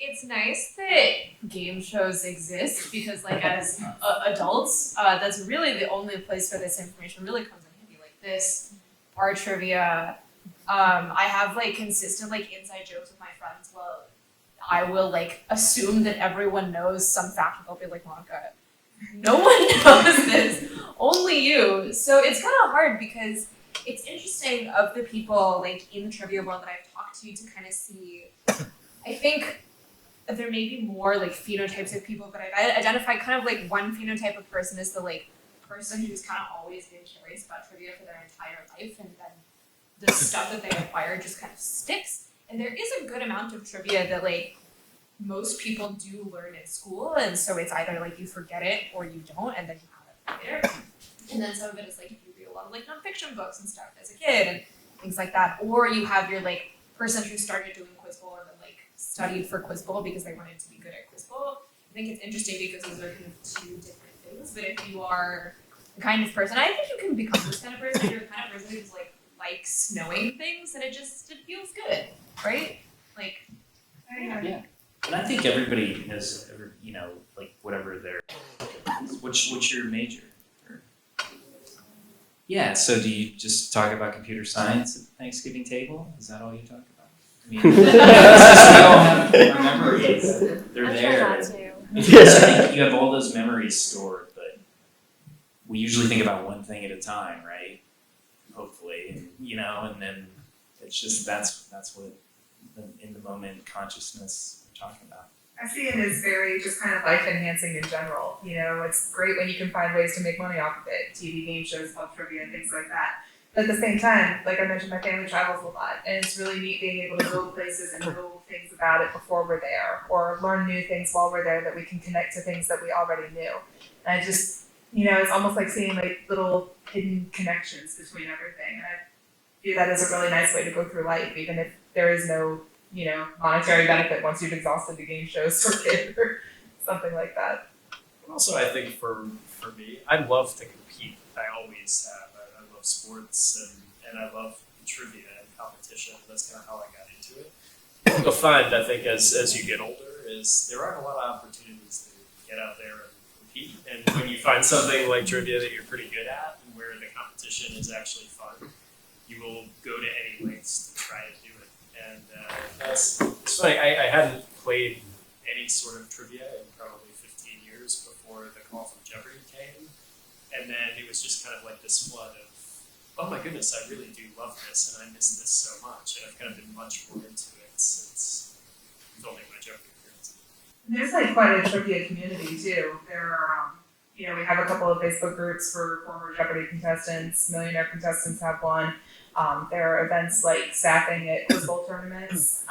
It's nice that game shows exist because as adults, that's really the only place where this information really comes in handy. Like this, art trivia. I have consistent inside jokes with my friends. Well, I will assume that everyone knows some fact, and they'll be like, Monica, No one knows this, only you. So it's kind of hard because it's interesting of the people like in the trivia world that I've talked to kind of see. I think there may be more like phenotypes of people, but I've identified kind of like one phenotype of person is the like person who's kind of always been curious about trivia for their entire life, and then the stuff that they acquire just kind of sticks. And there is a good amount of trivia that like most people do learn in school, and so it's either like you forget it or you don't, and then you have it later. And then some of it is like if you read a lot of like nonfiction books and stuff as a kid and things like that, or you have your like person who started doing Quiz Bowl and then like studied for Quiz Bowl because they wanted to be good at Quiz Bowl. I think it's interesting because those are kind of two different things. But if you are the kind of person, I think you can become this kind of person. You're the kind of person who's like likes knowing things, and it feels good, right? Like, Yeah. And I think everybody has, you know, like whatever their, what's your major? Yeah, so do you just talk about computer science at the Thanksgiving table? Is that all you talk about? I mean, it's just we all have our memories. They're there. You have all those memories stored, but we usually think about one thing at a time, right? Hopefully, and, you know, and then it's just that's what in the moment consciousness we're talking about. I see it as very just kind of life enhancing in general. You know, it's great when you can find ways to make money off of it, TV game shows, pub trivia, things like that. But at the same time, like I mentioned, my family travels a lot, and it's really neat being able to go places and know things about it before we're there, or learn new things while we're there that we can connect to things that we already knew. And I just, you know, it's almost like seeing like little hidden connections between everything. And I view that as a really nice way to go through life, even if there is no, you know, monetary benefit once you've exhausted the game shows for kids or something like that. Also, I think for me, I love to compete. I always have. I love sports and I love trivia and competition. That's kind of how I got into it. What you'll find, I think, as you get older, is there aren't a lot of opportunities to get out there and compete. And when you find something like trivia that you're pretty good at, and where the competition is actually fun, you will go to any lengths to try to do it. And it's funny, I hadn't played any sort of trivia in probably 15 years before the call from Jeopardy came. And then it was just kind of like this flood of, oh my goodness, I really do love this and I miss this so much. And I've kind of been much more into it since filming my Jeopardy appearance. There's like quite a trivia community too. There are, you know, we have a couple of Facebook groups for former Jeopardy contestants. Millionaire contestants have one. There are events like staffing at Quiz Bowl tournaments.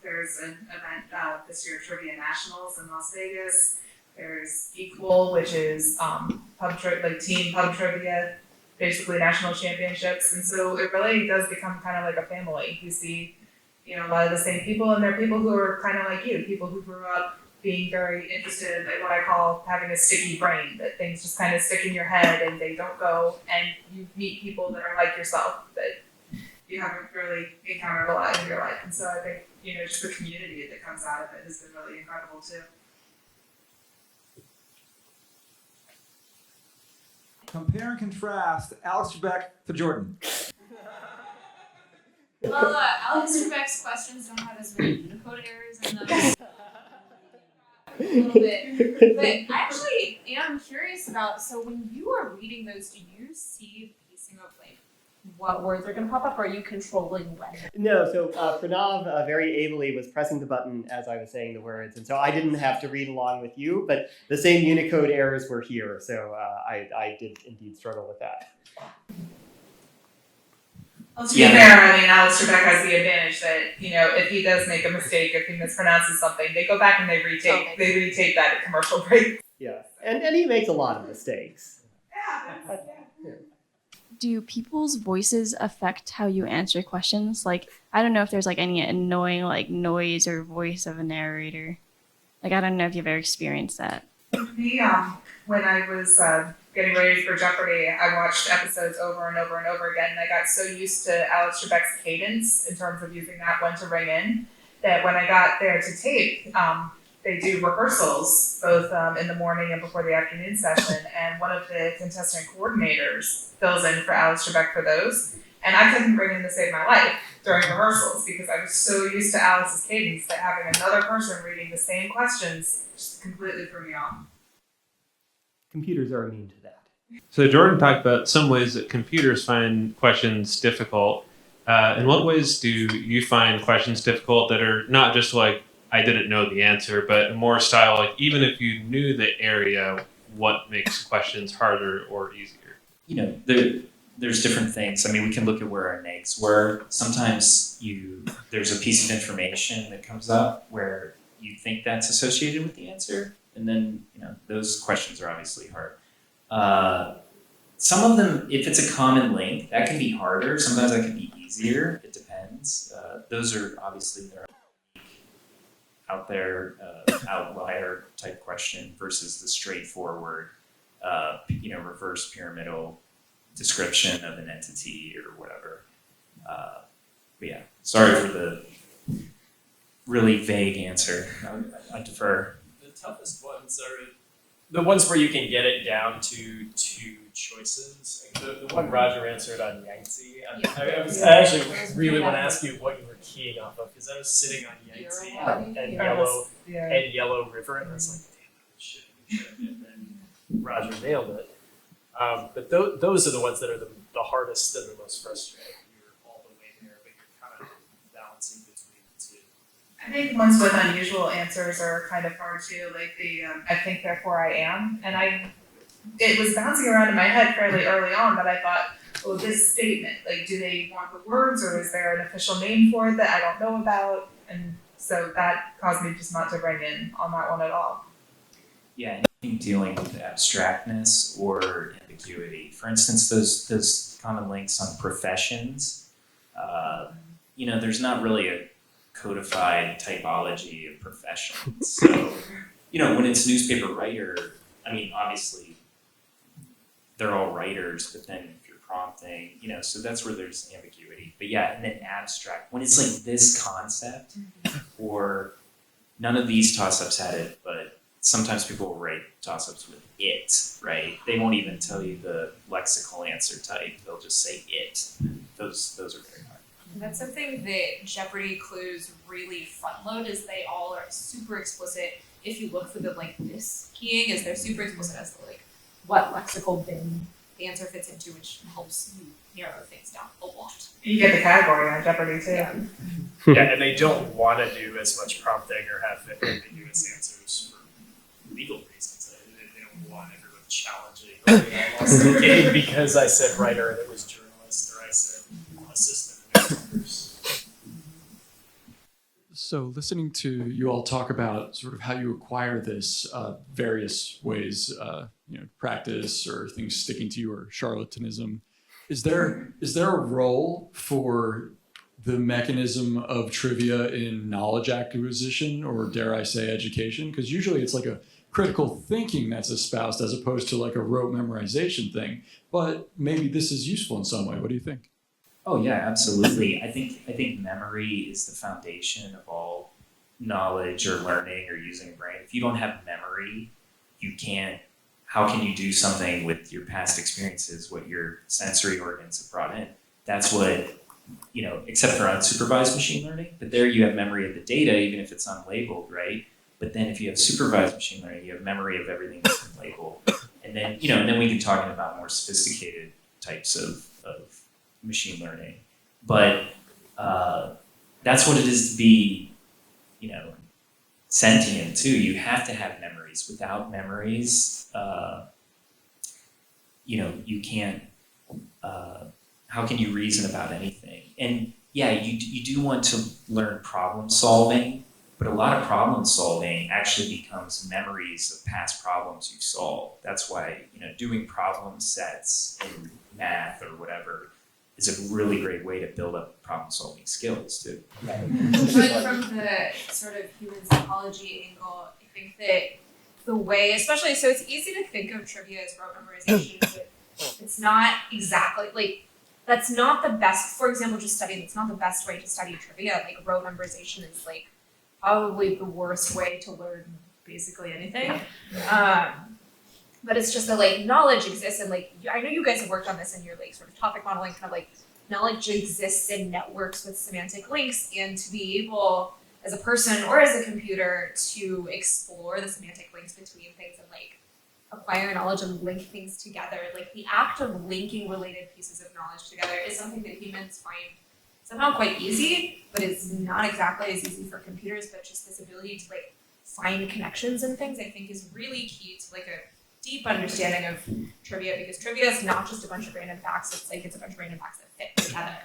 There's an event this year, Trivia Nationals in Las Vegas. There's Equal, which is team pub trivia, basically national championships. And so it really does become kind of like a family. You see, you know, a lot of the same people, and they're people who are kind of like you, people who grew up being very interested in what I call having a sticky brain, that things just kind of stick in your head and they don't go, and you meet people that are like yourself that you haven't really encountered a lot in your life. And so I think, you know, just the community that comes out of it has been really incredible too. Compare and contrast Alex Trebek to Jordan. Well, Alex Trebek's questions don't have as many Unicode errors in them. A little bit. But I actually am curious about, so when you are reading those, do you see the pacing of like what words are going to pop up, or are you controlling when? No, so Pranav very ably was pressing the button as I was saying the words, and so I didn't have to read along with you, but the same Unicode errors were here, so I did indeed struggle with that. Well, to be fair, I mean, Alex Trebek has the advantage that, you know, if he does make a mistake, if he mispronounces something, they go back and they retake that at commercial break. Yeah, and he makes a lot of mistakes. Do people's voices affect how you answer questions? Like, I don't know if there's like any annoying like noise or voice of a narrator. Like, I don't know if you've ever experienced that. Me, when I was getting ready for Jeopardy, I watched episodes over and over and over again, and I got so used to Alex Trebek's cadence in terms of using that one to ring in, that when I got there to tape, they do rehearsals both in the morning and before the afternoon session, and one of the contestant coordinators fills in for Alex Trebek for those, and I couldn't bring in to save my life during rehearsals because I was so used to Alex's cadence that having another person reading the same questions just completely threw me off. computers are immune to that. So Jordan talked about some ways that computers find questions difficult. In what ways do you find questions difficult that are not just like, I didn't know the answer, but more style like, even if you knew the area, what makes questions harder or easier? You know, there's different things. I mean, we can look at where our negs were. Sometimes there's a piece of information that comes up where you think that's associated with the answer, and then, you know, those questions are obviously hard. Some of them, if it's a common link, that can be harder. Sometimes that can be easier. It depends. Those are obviously their out there outlier type question versus the straightforward, you know, reverse pyramidal description of an entity or whatever. But yeah, sorry for the really vague answer. I defer. The toughest ones are the ones where you can get it down to two choices. Like the one Roger answered on Yangtze. I actually really want to ask you what you were keying off of, because I was sitting on Yangtze and Yellow River, and I was like, damn, shit. And then Roger nailed it. But those are the ones that are the hardest and the most frustrating. You're all the way there, but you're kind of balancing between the two. I think ones with unusual answers are kind of hard too, like the I think therefore I am, and it was bouncing around in my head fairly early on, but I thought, oh, this statement, like, do they want the words, or is there an official name for it that I don't know about? And so that caused me just not to bring in on that one at all. Yeah, anything dealing with abstractness or ambiguity. For instance, those common links on professions. You know, there's not really a codified typology of professions. So, you know, when it's newspaper writer, I mean, obviously, they're all writers, but then if you're prompting, you know, so that's where there's ambiguity. But yeah, and then abstract, when it's like this concept, or none of these toss-ups had it, but sometimes people will write toss-ups with it, right? They won't even tell you the lexical answer type. They'll just say it. Those are very hard. That's something that Jeopardy clues really front load, is they all are super explicit. If you look for the like this keying, is they're super explicit as to like what lexical bin the answer fits into, which helps you narrow things down a lot. You get the category on Jeopardy too. Yeah, and they don't want to do as much prompting or have ambiguous answers for legal reasons. They don't want everyone challenging. I lost the game because I said writer and it was journalist, or I said assistant and it was others. So listening to you all talk about sort of how you acquire this various ways, you know, practice or things sticking to you or charlatanism, is there a role for the mechanism of trivia in knowledge acquisition, or dare I say education? Because usually it's like a critical thinking that's espoused as opposed to like a rote memorization thing. But maybe this is useful in some way. What do you think? Oh yeah, absolutely. I think memory is the foundation of all knowledge or learning or using a brain. If you don't have memory, how can you do something with your past experiences, what your sensory organs have brought in? That's what, you know, except for unsupervised machine learning, but there you have memory of the data, even if it's unlabeled, right? But then if you have supervised machine learning, you have memory of everything that's been labeled. And then, you know, and then we can talk about more sophisticated types of machine learning. But that's what it is to be, you know, sentient too. You have to have memories. Without memories, you know, you can't, how can you reason about anything? And yeah, you do want to learn problem solving, but a lot of problem solving actually becomes memories of past problems you've solved. That's why, you know, doing problem sets in math or whatever is a really great way to build up problem solving skills too. But from the sort of human psychology angle, I think that the way, especially, so it's easy to think of trivia as rote memorization, but it's not exactly, like, that's not the best, for example, just studying, it's not the best way to study trivia. Like, rote memorization is like probably the worst way to learn basically anything. But it's just that like knowledge exists, and like I know you guys have worked on this in your like sort of topic modeling, kind of like knowledge exists in networks with semantic links, and to be able as a person or as a computer to explore the semantic links between things and like, acquire knowledge and link things together. Like the act of linking related pieces of knowledge together is something that humans find somehow quite easy, but it's not exactly as easy for computers. But just this ability to like find connections and things, I think, is really key to like a deep understanding of trivia, because trivia is not just a bunch of random facts. It's like it's a bunch of random facts that fit together.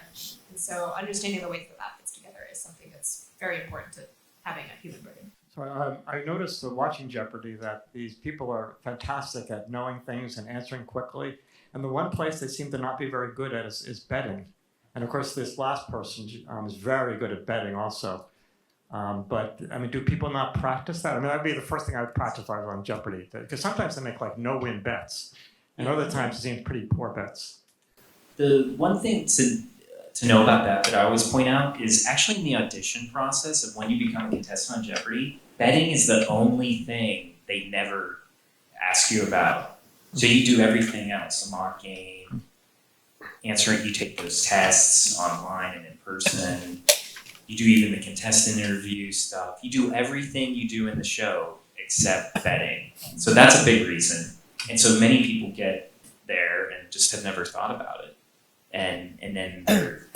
And so understanding the ways that that fits together is something that's very important to having a human brain. So I noticed watching Jeopardy that these people are fantastic at knowing things and answering quickly. And the one place they seem to not be very good at is betting. And of course, this last person is very good at betting also. But I mean, do people not practice that? I mean, that'd be the first thing I would practice if I was on Jeopardy. Because sometimes they make like no-win bets. And other times it seems pretty poor bets. The one thing to know about that I always point out is actually in the audition process of when you become a contestant on Jeopardy, betting is the only thing they never ask you about. So you do everything else, a mock game, answering, you take those tests online and in person, you do even the contestant interview stuff, you do everything you do in the show except betting. So that's a big reason. And so many people get there and just have never thought about it. And then they're,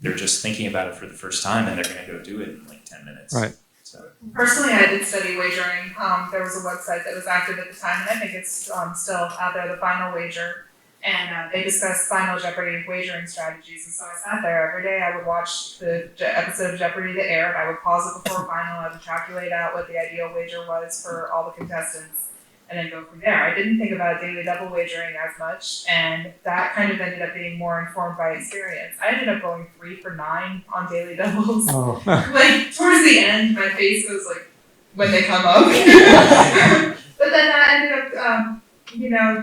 they're just thinking about it for the first time, and they're going to go do it in like 10 minutes. Right. So. Personally, I did study wagering. There was a website that was active at the time, and I think it's still out there, the Final Wager. And they discussed Final Jeopardy wagering strategies. And so I sat there every day. I would watch the episode of Jeopardy that aired. I would pause it before final. I would calculate out what the ideal wager was for all the contestants, and then go from there. I didn't think about daily double wagering as much, and that kind of ended up being more informed by experience. I ended up going 3 for 9 on daily doubles. Oh. Like towards the end, my face was like when they come up. But then that ended up,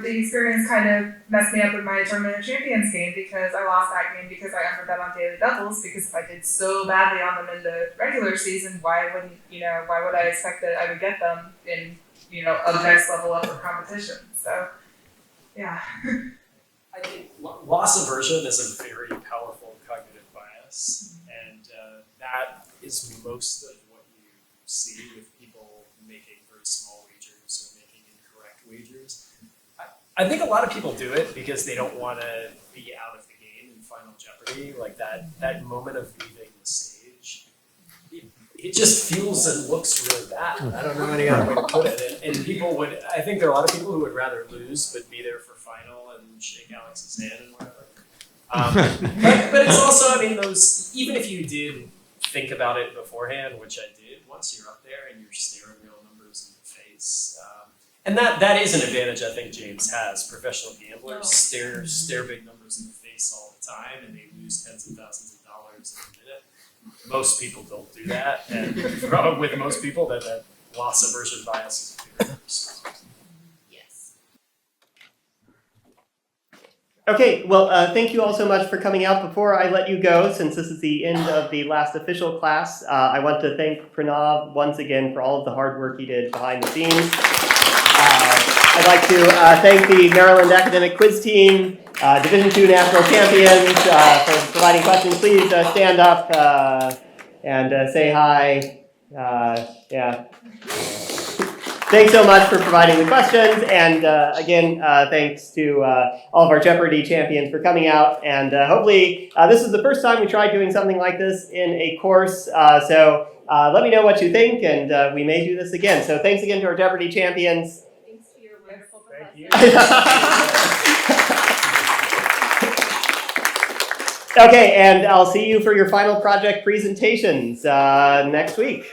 the experience kind of messed me up with my Tournament of Champions game, because I lost that game because I underbet on daily doubles, because if I did so badly on them in the regular season, why would I expect that I would get them in a next level up of competition? So, yeah. I think loss aversion is a very powerful cognitive bias, and that is most of what you see with people making very small wagers or making incorrect wagers. I think a lot of people do it because they don't want to be out of the game in Final Jeopardy, like that moment of leaving the stage. It just feels and looks really bad. I don't know any other way to put it. And I think there are a lot of people who would rather lose but be there for final and shake Alex's hand and whatever. But it's also, even if you did think about it beforehand, which I did, once you're up there and you're staring real numbers in the face, and that is an advantage I think James has. Professional gamblers stare big numbers in the face all the time, and they lose tens of thousands of dollars in a minute. Most people don't do that, and with most people, that loss aversion bias is a bigger. Yes. Okay, well, thank you all so much for coming out. Before I let you go, since this is the end of the last official class, I want to thank Pranav once again for all of the hard work he did behind the scenes. I'd like to thank the Maryland Academic Quiz Team, Division II National Champions, for providing questions. Please stand up and say hi. Yeah. Thanks so much for providing the questions. And again, thanks to all of our Jeopardy champions for coming out. And hopefully, this is the first time we tried doing something like this in a course. So let me know what you think, and we may do this again. So thanks again to our Jeopardy champions. Thanks to your wonderful professor. Okay, and I'll see you for your final project presentations next week.